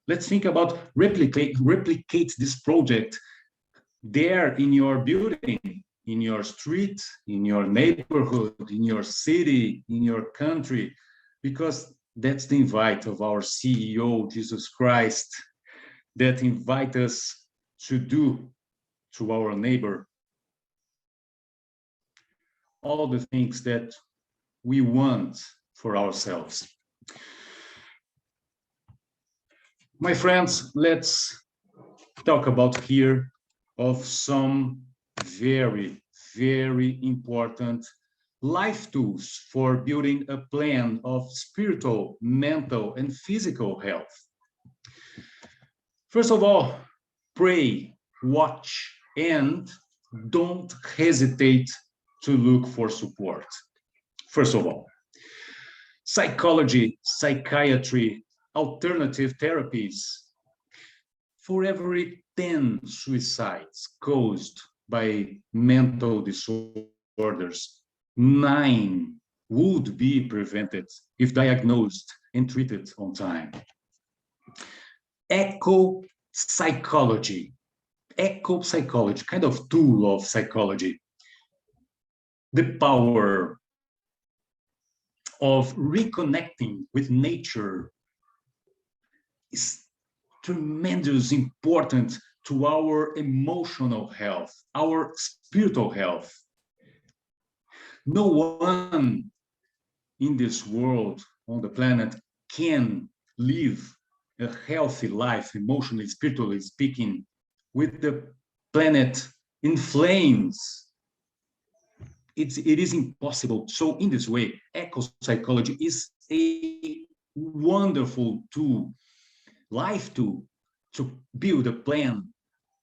C: Let's think about replicate this project there in your building, in your street, in your neighborhood, in your city, in your country, because that's the invite of our CEO, Jesus Christ, that invite us to do to our neighbor all the things that we want for ourselves. My friends, let's talk about here of some very, very important life tools for building a plan of spiritual, mental, and physical health. First of all, pray, watch, and don't hesitate to look for support. First of all, psychology, psychiatry, alternative therapies. For every 10 suicides caused by mental disorders, 9 would be prevented if diagnosed and treated on time. Eco-psychology, kind of tool of psychology. The power of reconnecting with nature is tremendously important to our emotional health, our spiritual health. No one in this world, on the planet, can live a healthy life, emotionally, spiritually speaking, with the planet in flames. It is impossible. So in this way, eco-psychology is a wonderful tool, life tool, to build a plan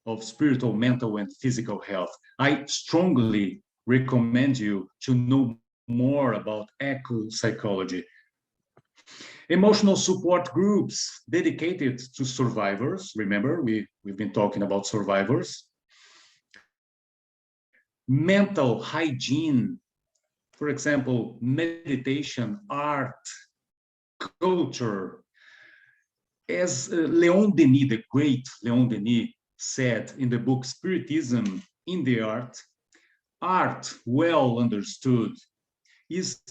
C: of spiritual, mental, and physical health. I strongly recommend you to know more about eco-psychology. Emotional support groups dedicated to survivors. Remember, we've been talking about survivors. Mental hygiene, for example, meditation, art, culture. As Leon Denis, the great Leon Denis, said in the book Spiritism in the art, well understood, is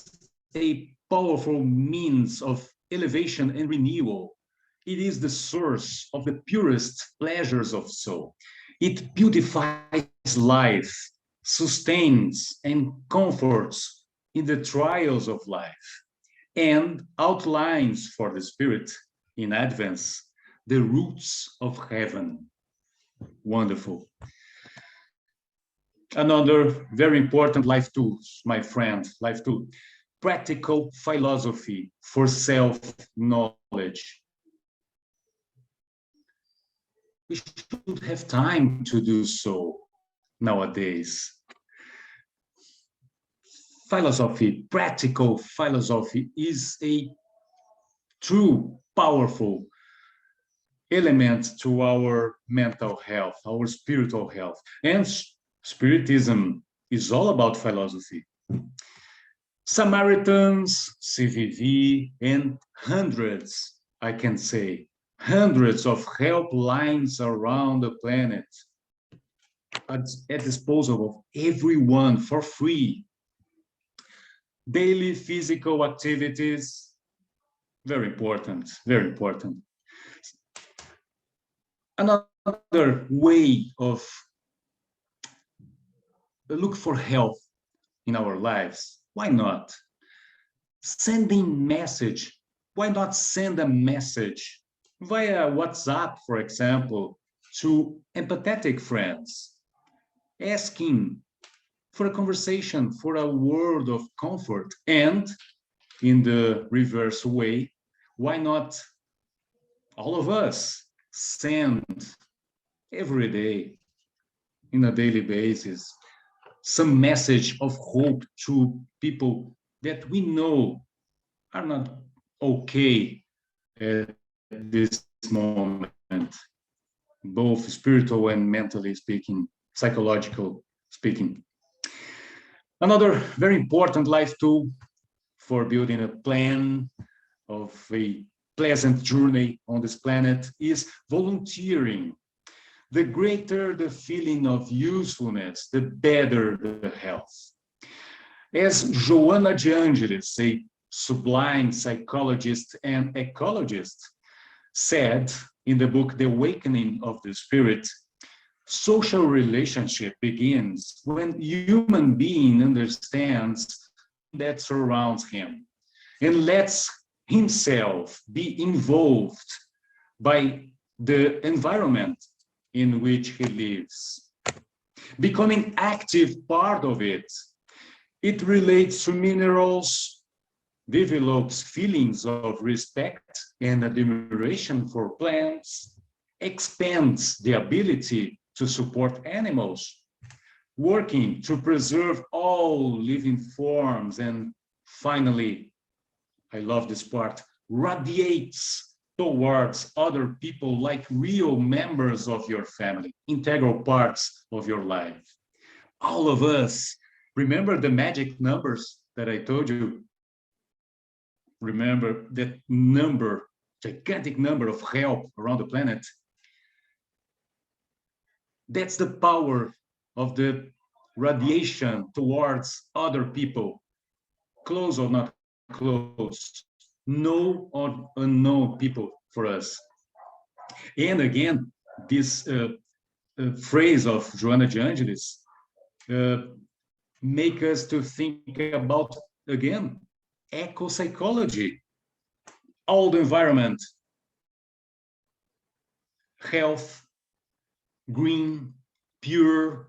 C: a powerful means of elevation and renewal. It is the source of the purest pleasures of soul. It beautifies life, sustains and comforts in the trials of life, and outlines for the spirit in advance the roots of heaven. Wonderful. Another very important life tool, my friend, life tool, practical philosophy for self-knowledge. We should have time to do so nowadays. Philosophy, practical philosophy, is a true, powerful element to our mental health, our spiritual health. And Spiritism is all about philosophy. Samaritans, CVV, and hundreds, I can say, hundreds of helplines around the planet at disposal of everyone for free. Daily physical activities, very important, very important. Another way of look for health in our lives, why not? Sending message, why not send a message via WhatsApp, for example, to empathetic friends, asking for a conversation, for a word of comfort, and in the reverse way, why not all of us send every day, in a daily basis, some message of hope to people that we know are not okay at this moment, both spiritual and mentally speaking, psychological speaking. Another very important life tool for building a plan of a pleasant journey on this planet is volunteering. The greater the feeling of usefulness, the better the health. As Joanna de Angelis, a sublime psychologist and ecologist, said in the book The Awakening of the Spirit, social relationship begins when human being understands that surrounds him and lets himself be involved by the environment in which he lives. Becoming active part of it, it relates to minerals, develops feelings of respect and admiration for plants, expands the ability to support animals, working to preserve all living forms, and finally, I love this part, radiates towards other people like real members of your family, integral parts of your life. all of us. Remember the magic numbers that I told you? Remember that number, gigantic number of help around the planet? That's the power of the radiation towards other people, close or not close, known or unknown people for us. And again, this phrase of Joana de Angelis make us to think about, again, eco-psychology, all the environment, health, green, pure,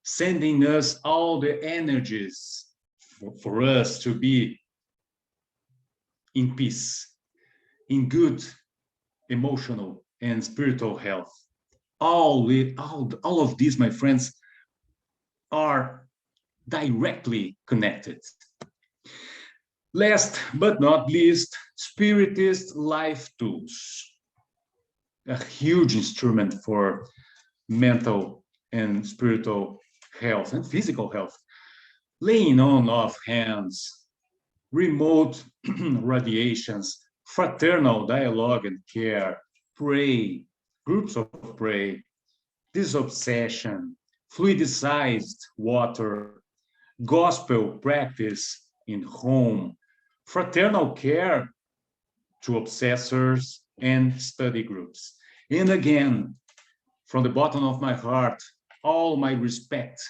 C: sending us all the energies for us to be in peace, in good emotional and spiritual health. All of these, my friends, are directly connected. Last but not least, spiritist life tools, a huge instrument for mental and spiritual health and physical health. Laying on of hands, remote radiations, fraternal dialogue and care, pray, groups of pray, disobsession, fluidized water, gospel practice in home, fraternal care to obsessors and study groups. And again, from the bottom of my heart, all my respect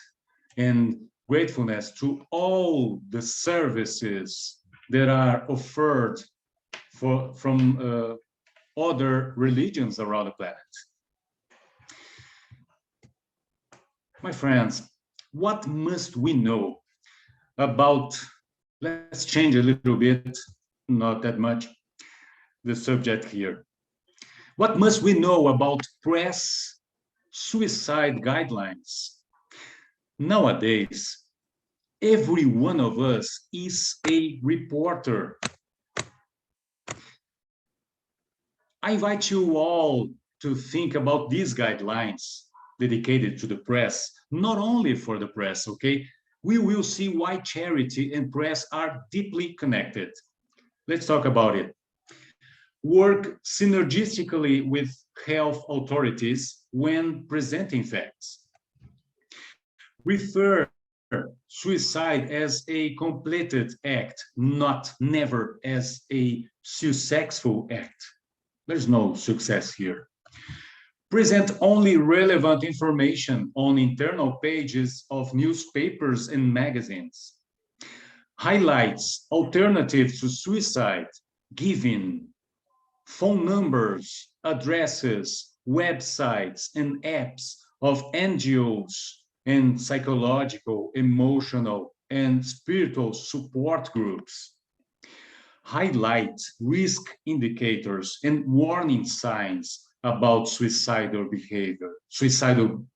C: and gratefulness to all the services that are offered from other religions around the planet. My friends, what must we know about, let's change a little bit, not that much, the subject here. What must we know about press suicide guidelines? Nowadays, every one of us is a reporter. I invite you all to think about these guidelines dedicated to the press, not only for the press, okay? We will see why charity and press are deeply connected. Let's talk about it. Work synergistically with health authorities when presenting facts. Refer suicide as a completed act, never as a successful act. There's no success here. Present only relevant information on internal pages of newspapers and magazines. Highlights alternatives to suicide, giving phone numbers, addresses, websites, and apps of NGOs and psychological, emotional, and spiritual support groups. Highlight risk indicators and warning signs about suicidal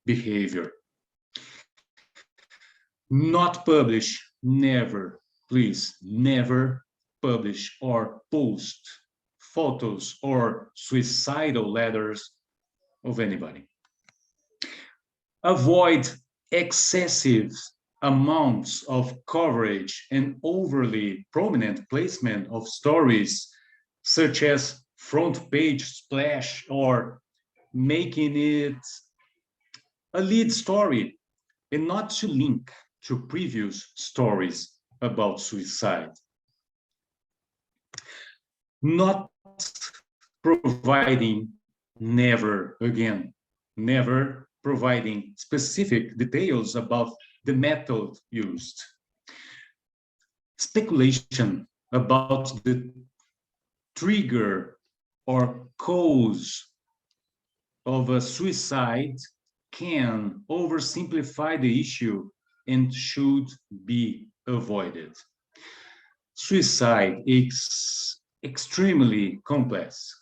C: behavior. Not publish, never, please, never publish or post photos or suicidal letters of anybody. Avoid excessive amounts of coverage and overly prominent placement of stories, such as front page splash or making it a lead story, and not to link to previous stories about suicide. Not providing, never providing specific details about the method used. Speculation about the trigger or cause of a suicide can oversimplify the issue and should be avoided. Suicide is extremely complex,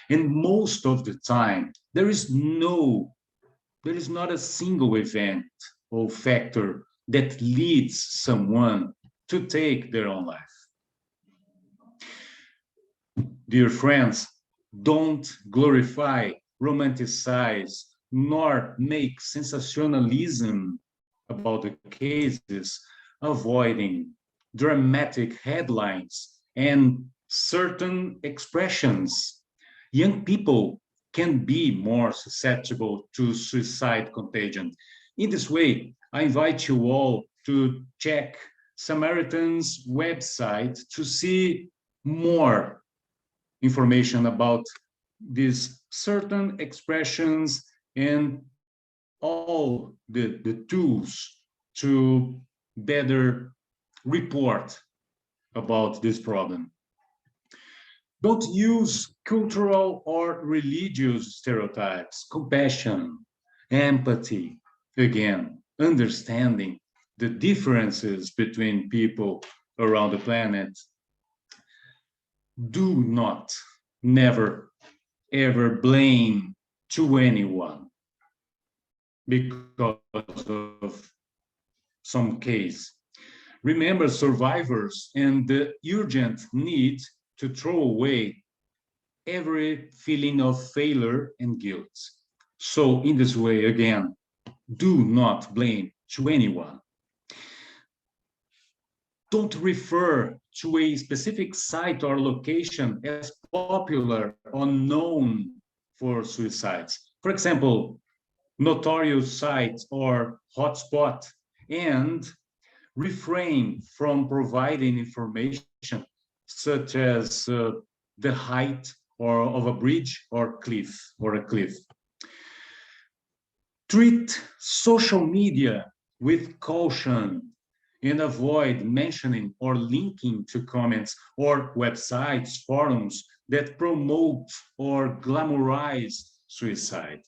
C: and most of the time there is not a single event or factor that leads someone to take their own life. Dear friends, don't glorify, romanticize, nor make sensationalism about the cases, avoiding dramatic headlines and certain expressions. Young people can be more susceptible to suicide contagion. In this way, I invite you all to check Samaritan's website to see more information about these certain expressions and all the tools to better report about this problem. Don't use cultural or religious stereotypes. Compassion, empathy, again, understanding the differences between people around the planet. Do not, never, ever blame to anyone because of some case. Remember survivors and the urgent need to throw away every feeling of failure and guilt. So in this way, again, do not blame to anyone. Don't refer to a specific site or location as popular or known for suicides. For example, notorious sites or hotspot, and refrain from providing information such as the height or of a bridge or a cliff. Treat social media with caution and avoid mentioning or linking to comments or websites, forums that promote or glamorize suicide.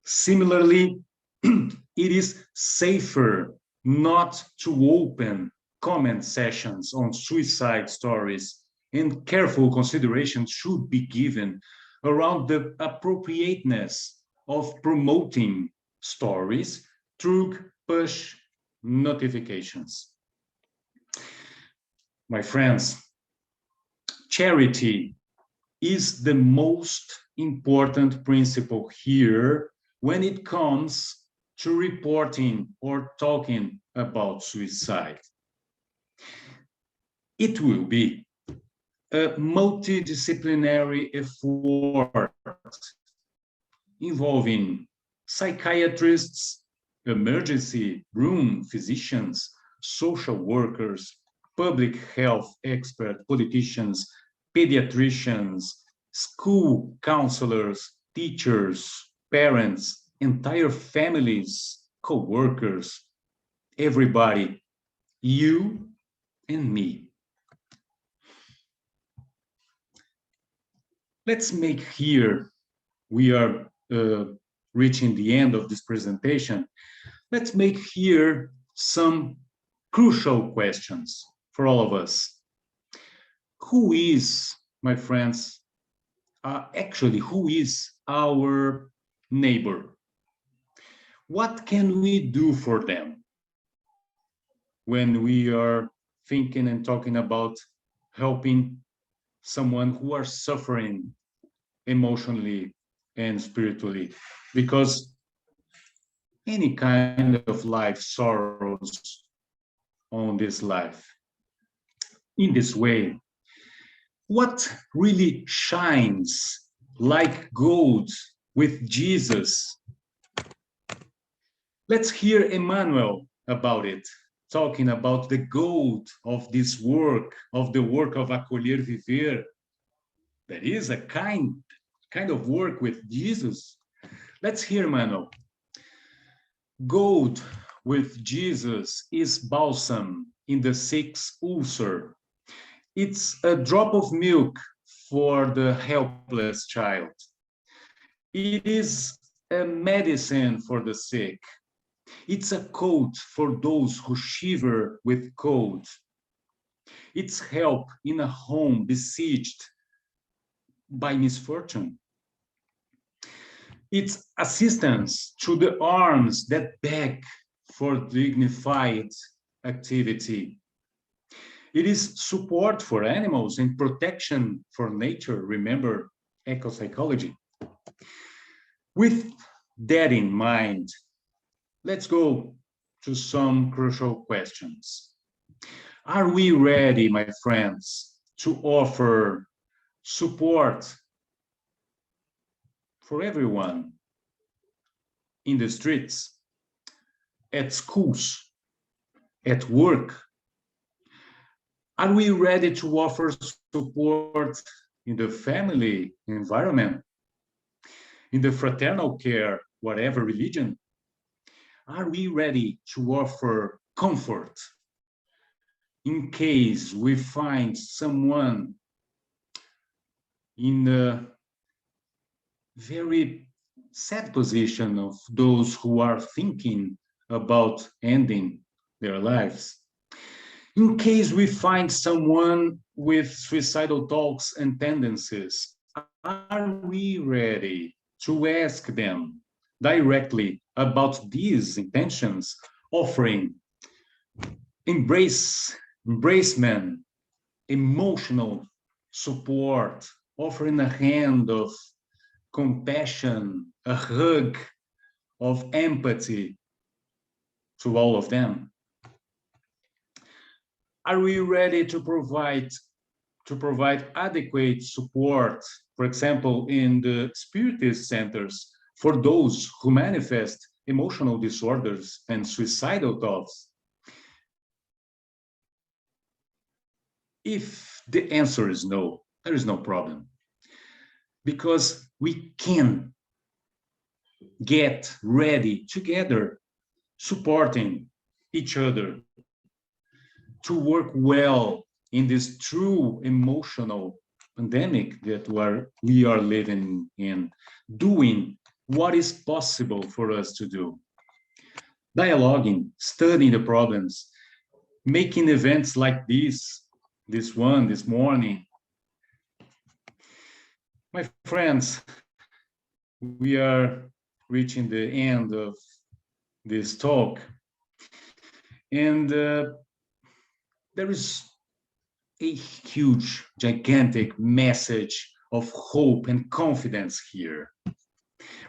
C: Similarly, it is safer not to open comment sessions on suicide stories, and careful consideration should be given around the appropriateness of promoting stories through push notifications. My friends, charity is the most important principle here when it comes to reporting or talking about suicide. It will be a multidisciplinary effort involving psychiatrists, emergency room physicians, social workers, public health experts, politicians, pediatricians, school counselors, teachers, parents, entire families, co-workers, everybody, you and me. Let's make here, we are reaching the end of this presentation, let's make here some crucial questions for all of us. Who is, my friends, actually, who is our neighbor? What can we do for them when we are thinking and talking about helping someone who are suffering emotionally and spiritually? Because any kind of life sorrows on this life. In this way, what really shines like gold with Jesus? Let's hear Emmanuel about it, talking about the gold of this work, of the work of Acolher Viver. That is a kind of work with Jesus. Let's hear Emmanuel. Gold with Jesus is balsam in the sick's ulcer. It's a drop of milk for the helpless child. It is a medicine for the sick. It's a coat for those who shiver with cold. It's help in a home besieged by misfortune. It's assistance to the arms that beg for dignified activity. It is support for animals and protection for nature. Remember ecopsychology. With that in mind, let's go to some crucial questions. Are we ready, my friends, to offer support for everyone in the streets, at schools, at work? Are we ready to offer support in the family environment, in the fraternal care, whatever religion? Are we ready to offer comfort in case we find someone in a very sad position of those who are thinking about ending their lives? In case we find someone with suicidal thoughts and tendencies, are we ready to ask them directly about these intentions, offering embracement, emotional support, offering a hand of compassion, a hug of empathy to all of them? Are we ready to provide adequate support, for example, in the spiritist centers for those who manifest emotional disorders and suicidal thoughts? If the answer is no, there is no problem, because we can get ready together, supporting each other to work well in this true emotional pandemic that we are living in, doing what is possible for us to do. Dialoguing, studying the problems, making events like this morning. My friends, we are reaching the end of this talk, and there is a huge, gigantic message of hope and confidence here.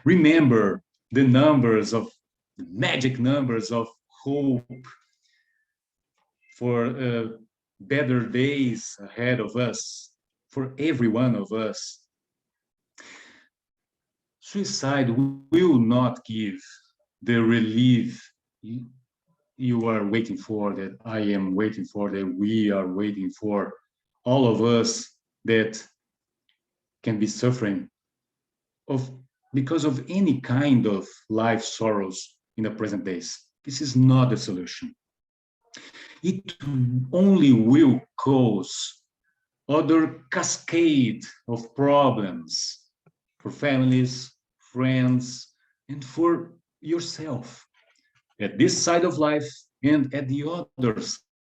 C: Remember the magic numbers of hope for better days ahead of us, for every one of us. Suicide will not give the relief you are waiting for, that I am waiting for, that we are waiting for, all of us that can be suffering because of any kind of life sorrows in the present days. This is not the solution. It only will cause other cascade of problems for families, friends, and for yourself, at this side of life and at the other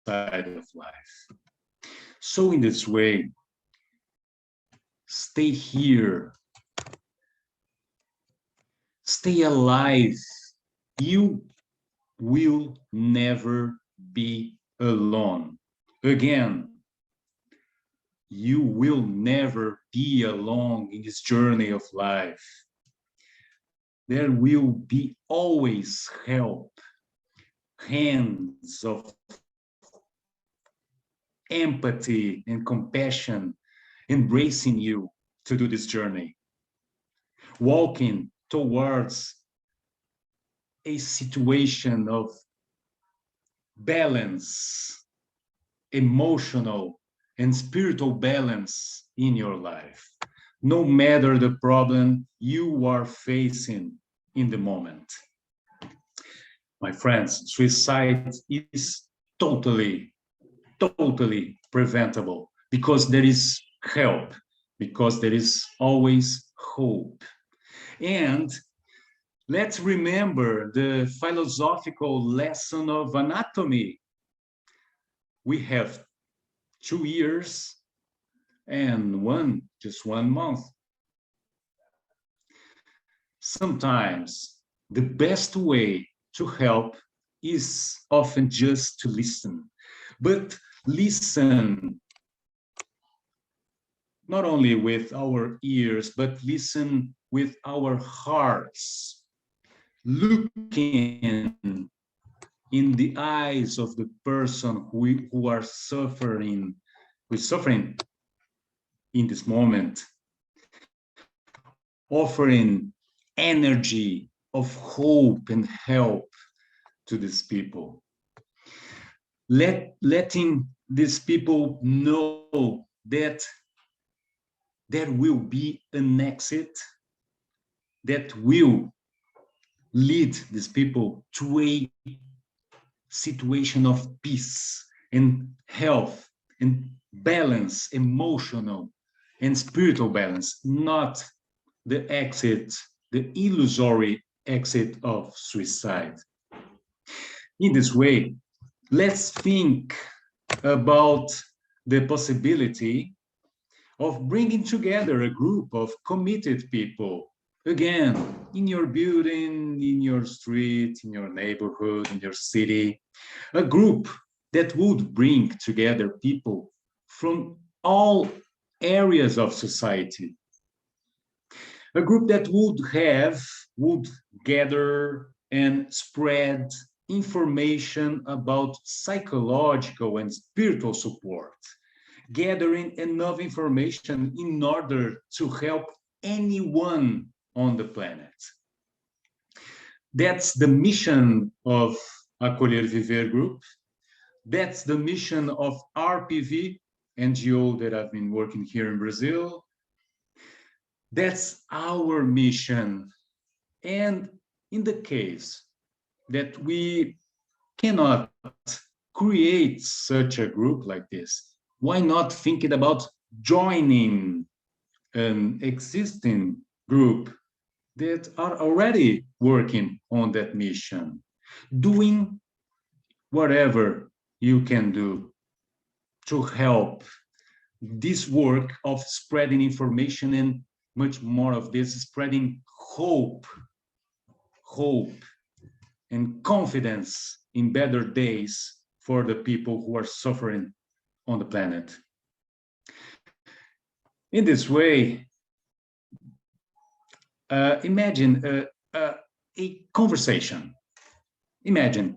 C: side of life. So in this way, stay here, stay alive. You will never be alone. Again, you will never be alone in this journey of life. There will be always help, hands of empathy and compassion embracing you to do this journey, walking towards a situation of balance, emotional and spiritual balance in your life, no matter the problem you are facing in the moment. My friends, suicide is totally preventable, because there is help, because there is always hope. And let's remember the philosophical lesson of anatomy. We have 2 years and just 1 month. Sometimes the best way to help is often just to listen, but listen not only with our ears, but listen with our hearts. looking in the eyes of the person who are suffering, who is suffering in this moment, offering energy of hope and help to these people. Letting these people know that there will be an exit that will lead these people to a situation of peace and health and balance, emotional and spiritual balance, not the exit, the illusory exit of suicide. In this way, let's think about the possibility of bringing together a group of committed people, again, in your building, in your street, in your neighborhood, in your city, a group that would bring together people from all areas of society. A group that would gather and spread information about psychological and spiritual support, gathering enough information in order to help anyone on the planet. That's the mission of Acolher Viver Group. That's the mission of RPV, NGO that I've been working here in Brazil. That's our mission. And in the case that we cannot create such a group like this, why not thinking about joining an existing group that are already working on that mission, doing whatever you can do to help this work of spreading information and much more of this, spreading hope and confidence in better days for the people who are suffering on the planet. In this way, imagine a conversation. Imagine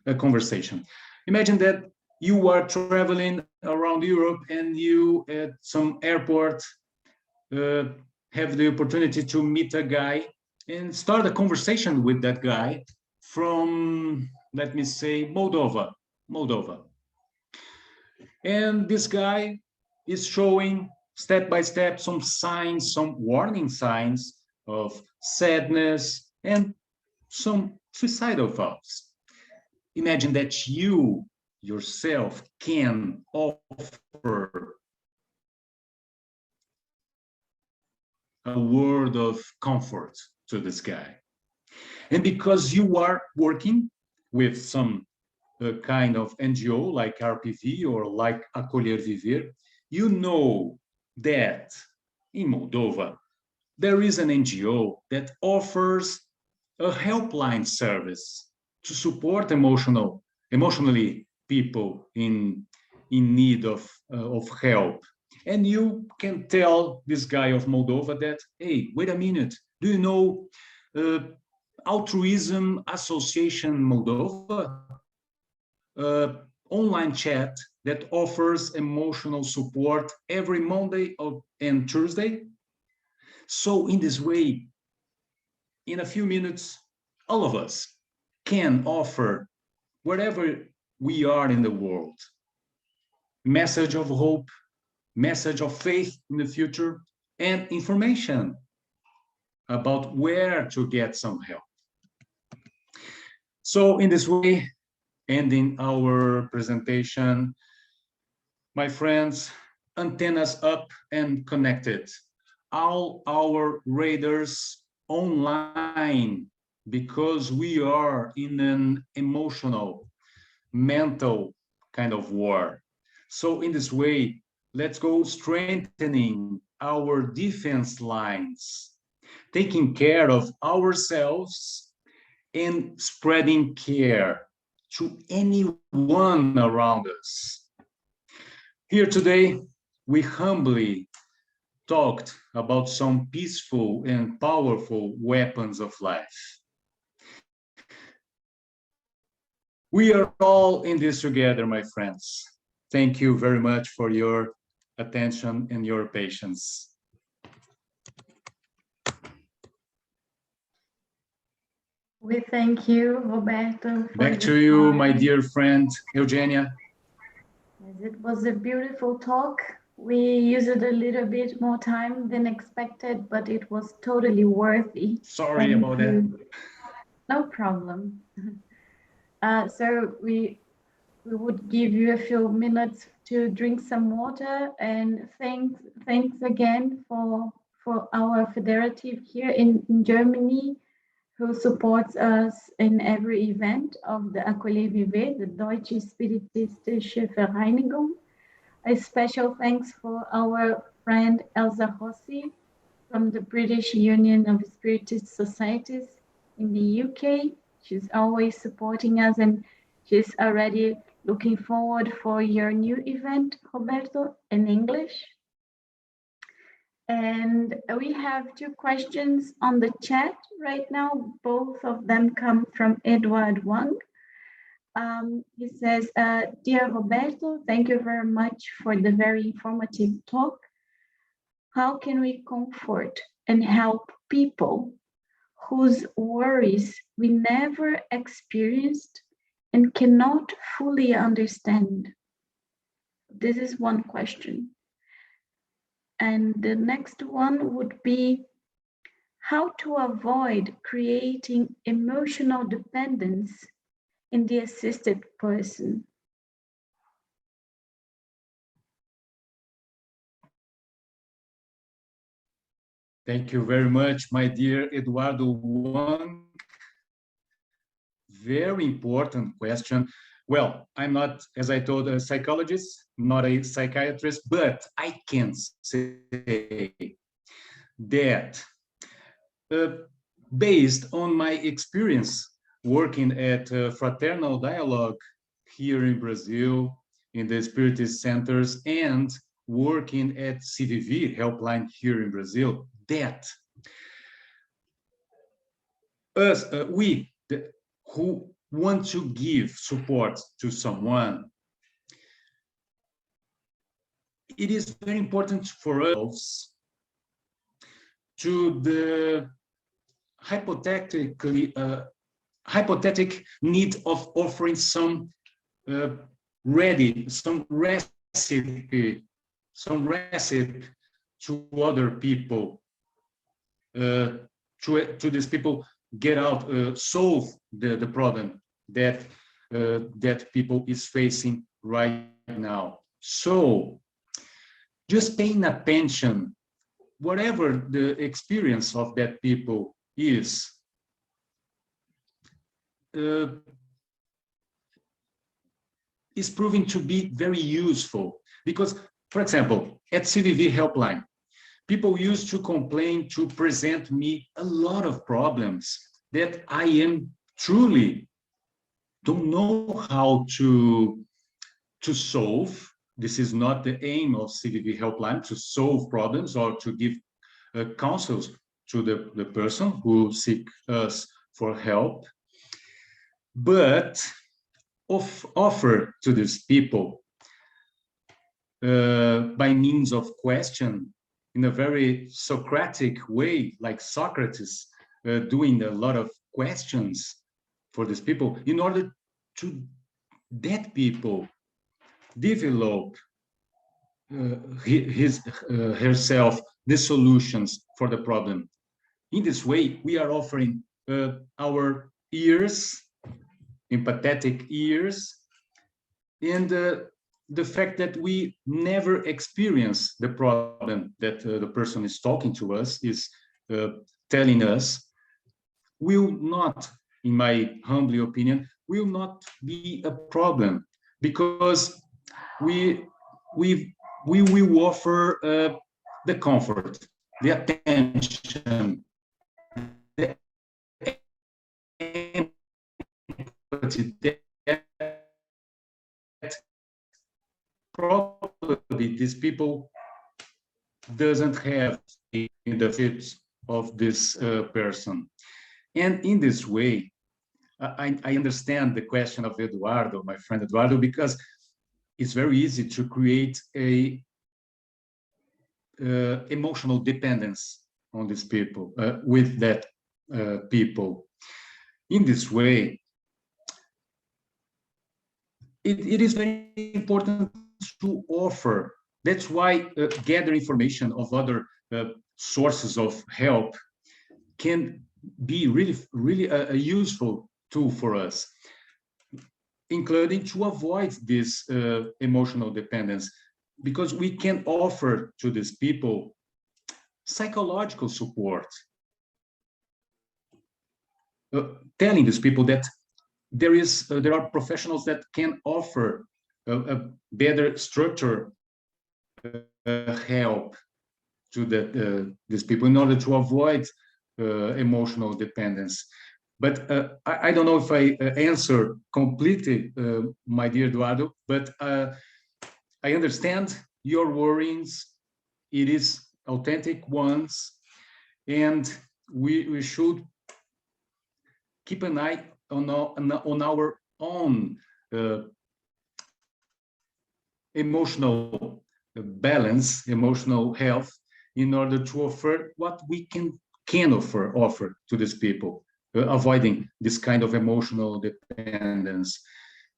C: a conversation. Imagine that you are traveling around Europe and you at some airport have the opportunity to meet a guy and start a conversation with that guy from, let me say, Moldova. And this guy is showing step by step some signs, some warning signs of sadness and some suicidal thoughts. Imagine that you yourself can offer a word of comfort to this guy. And because you are working with some kind of NGO like RPV or like Acolher Viver, you know that in Moldova, there is an NGO that offers a helpline service to support emotionally people in need of help. And you can tell this guy of Moldova that, hey, wait a minute, do you know Altruism Association Moldova? Online chat that offers emotional support every Monday and Thursday. So in this way, in a few minutes, all of us can offer, wherever we are in the world, message of hope, message of faith in the future, and information about where to get some help. So in this way, ending our presentation, my friends, antennas up and connected. All our radars online, because we are in an emotional, mental kind of war. So in this way, let's go strengthening our defense lines, taking care of ourselves and spreading care to anyone around us. Here today, we humbly talked about some peaceful and powerful weapons of life. We are all in this together, my friends. Thank you very much for your attention and your patience.
A: We thank you, Roberto.
C: Back to you, my dear friend, Eugenia.
A: It was a beautiful talk. We used a little bit more time than expected, but it was totally worthy.
C: Sorry about that.
A: No problem. So we would give you a few minutes to drink some water, and thanks again for our federative here in Germany, who supports us in every event of the Acolher Viver, the Deutsche Spiritistische Vereinigung. A special thanks for our friend Elsa Rossi from the British Union of Spiritist Societies in the UK. She's always supporting us, and she's already looking forward for your new event, Roberto, in English. And we have 2 questions on the chat right now. Both of them come from Edward Wang. He says, Dear Roberto, thank you very much for the very informative talk. How can we comfort and help people whose worries we never experienced and cannot fully understand? This is one question. And the next one would be how to avoid creating emotional dependence in the assisted person.
C: Thank you very much, my dear Eduardo Wang. Very important question. Well, I'm not, as I told, a psychologist, not a psychiatrist, but I can say that based on my experience working at Fraternal Dialogue here in Brazil, in the Spiritist centers, and working at CVV helpline here in Brazil, that us, we who want to give support to someone, it is very important for us to the hypothetic need of offering some recipe to other people, to these people get out, solve the problem that that people is facing right now. So just paying attention, whatever the experience of that people is, is proving to be very useful. Because, for example, at CVV helpline, people used to complain, to present me a lot of problems that I am truly don't know how to solve. This is not the aim of CVV helpline, to solve problems or to give counsels to the person who seeks us for help, but offer to these people by means of question, in a very Socratic way, like Socrates, doing a lot of questions for these people, in order to that people develop herself the solutions for the problem. In this way, we are offering our ears, empathetic ears, and the fact that we never experience the problem that the person is talking to us, is telling us, will not, in my humble opinion, will not be a problem, because we will offer the comfort, the attention, the empathy that probably these people doesn't have in the fit of this person. And in this way, I understand the question of Eduardo, my friend Eduardo, because it's very easy to create a emotional dependence on these people, with that people. In this way, it is very important to offer. That's why gather information of other sources of help can be really a useful tool for us, including to avoid this emotional dependence, because we can offer to these people psychological support, telling these people that there are professionals that can offer a better structure help to these people in order to avoid emotional dependence. But I don't know if I answer completely, my dear Eduardo, but I understand your worries. It is authentic ones, and we should keep an eye on our own emotional balance, emotional health, in order to offer what we can offer to these people, avoiding this kind of emotional dependence.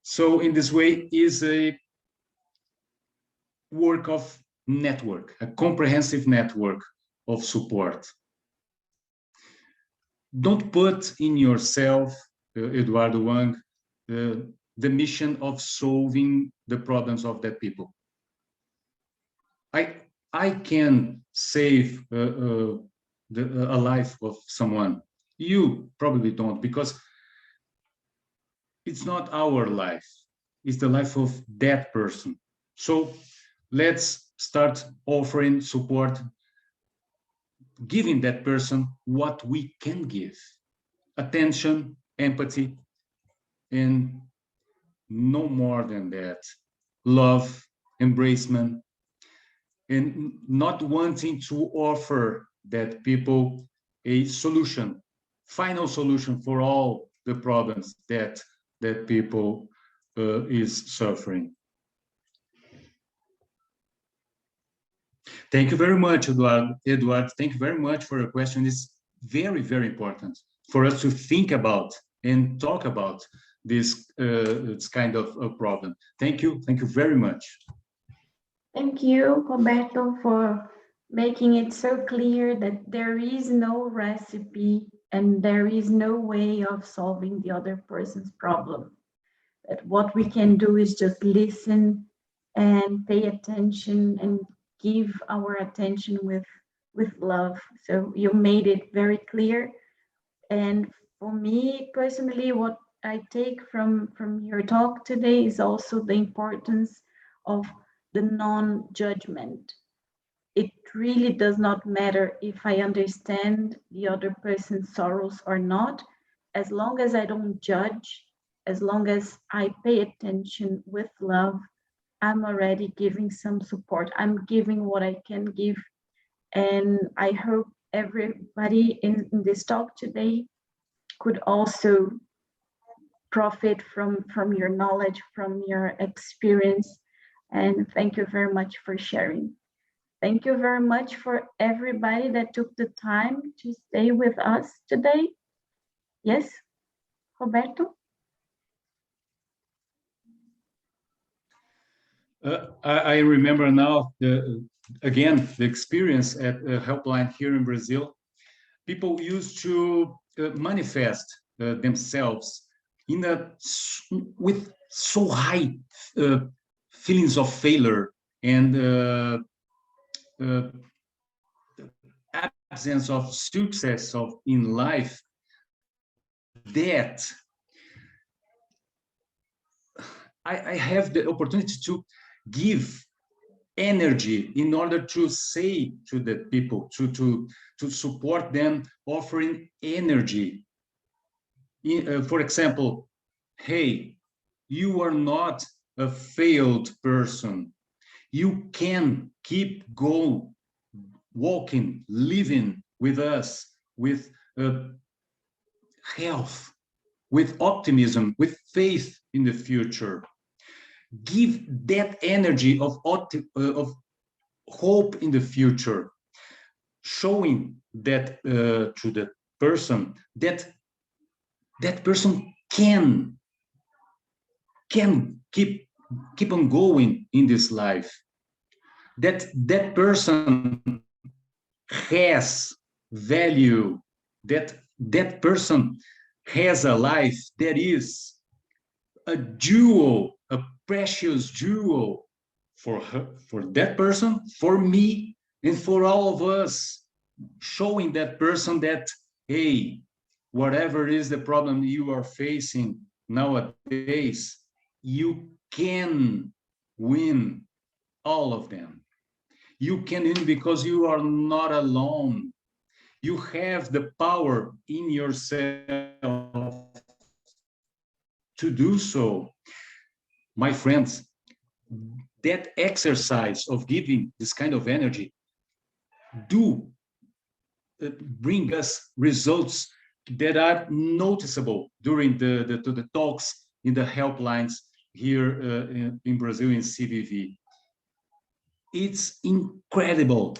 C: So in this way is a work of network, a comprehensive network of support. Don't put in yourself, Eduardo Wang, the mission of solving the problems of that people. I can save a life of someone. You probably don't, because it's not our life. It's the life of that person. So let's start offering support, giving that person what we can give: attention, empathy, and no more than that, love, embracement, and not wanting to offer that people a solution, final solution for all the problems that people is suffering. Thank you very much, Eduardo. Thank you very much for your question. It's very, very important for us to think about and talk about this kind of problem. Thank you very much.
A: Thank you, Roberto, for making it so clear that there is no recipe and there is no way of solving the other person's problem. That what we can do is just listen and pay attention and give our attention with love. So you made it very clear. And for me personally, what I take from your talk today is also the importance of the non-judgment. It really does not matter if I understand the other person's sorrows or not, as long as I don't judge, as long as I pay attention with love, I'm already giving some support. I'm giving what I can give. And I hope everybody in this talk today could also profit from your knowledge, from your experience. And thank you very much for sharing. Thank you very much for everybody that took the time to stay with us today. Yes, Roberto?
C: I remember now, again, the experience at a helpline here in Brazil. People used to manifest themselves with so high feelings of failure and absence of success in life, that I have the opportunity to give energy in order to say to the people, to support them, offering energy. For example, hey, you are not a failed person. You can keep going, walking, living with us, with health. with optimism, with faith in the future. Give that energy of hope in the future, showing that to the person that that person can keep on going in this life, that that person has value, that that person has a life that is a jewel, a precious jewel for her, for that person, for me, and for all of us, showing that person that, hey, whatever is the problem you are facing nowadays, you can win all of them. You can win because you are not alone. You have the power in yourself to do so. My friends, that exercise of giving this kind of energy do bring us results that are noticeable during the talks in the helplines here in Brazil in CVV. It's incredible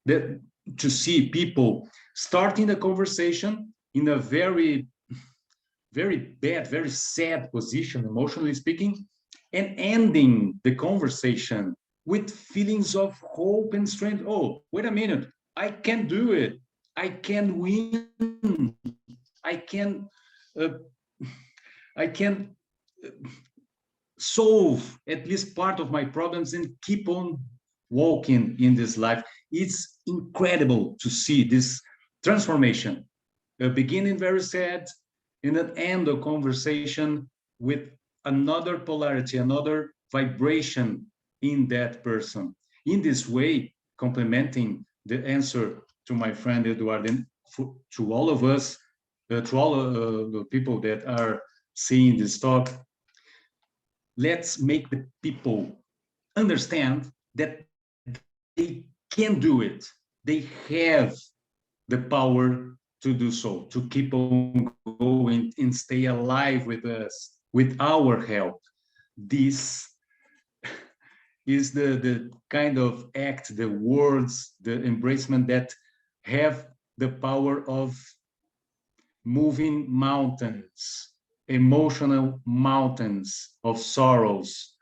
C: that to see people starting the conversation in a very, very bad, very sad position, emotionally speaking, and ending the conversation with feelings of hope and strength. Oh, wait a minute, I can do it. I can win. I can solve at least part of my problems and keep on walking in this life. It's incredible to see this transformation, a beginning very sad and an end of conversation with another polarity, another vibration in that person. In this way, complementing the answer to my friend Eduardo and to all of us, to all the people that are seeing this talk, let's make the people understand that they can do it. They have the power to do so, to keep on going and stay alive with us, with our help. This is the kind of act, the words, the embracement that have the power of moving mountains, emotional mountains of sorrows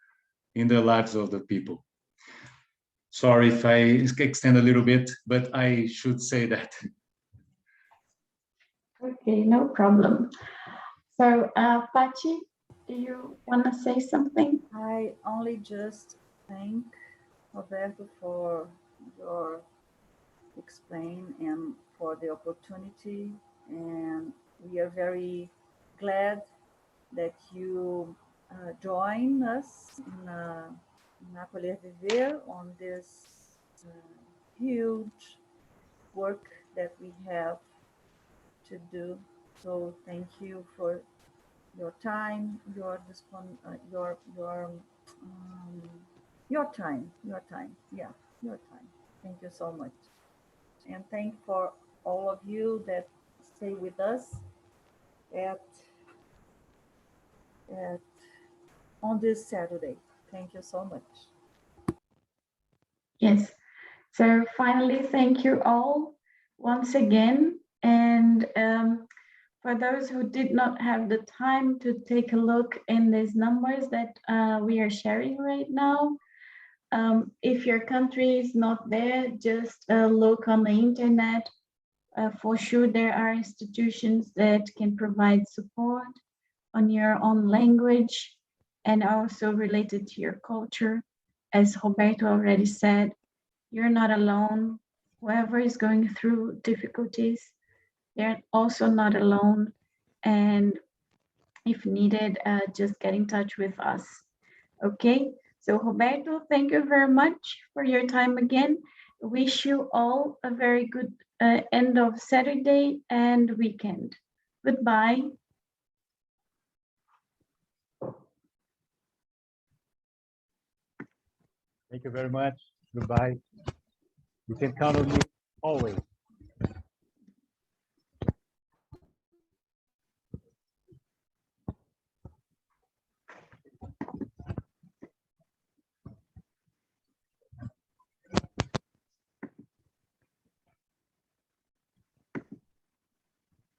C: in the lives of the people. Sorry if I extend a little bit, but I should say that.
A: Okay, no problem. So, Pachi, do you want to say something?
B: I only just thank Roberto for your explain and for the opportunity, and we are very glad that you join us in Acolher Viver on this huge work that we have to do. So thank you for your time, your time, yeah, your time. Thank you so much, and thank for all of you that stay with us at on this Saturday. Thank you so much.
A: Yes. So finally, thank you all once again. And for those who did not have the time to take a look in these numbers that we are sharing right now, if your country is not there, just look on the internet. For sure, there are institutions that can provide support on your own language and also related to your culture. As Roberto already said, you're not alone. Whoever is going through difficulties, they're also not alone. And if needed, just get in touch with us. Okay, so Roberto, thank you very much for your time again. Wish you all a very good end of Saturday and weekend. Goodbye.
D: Thank you very much. Goodbye. You can count on me always.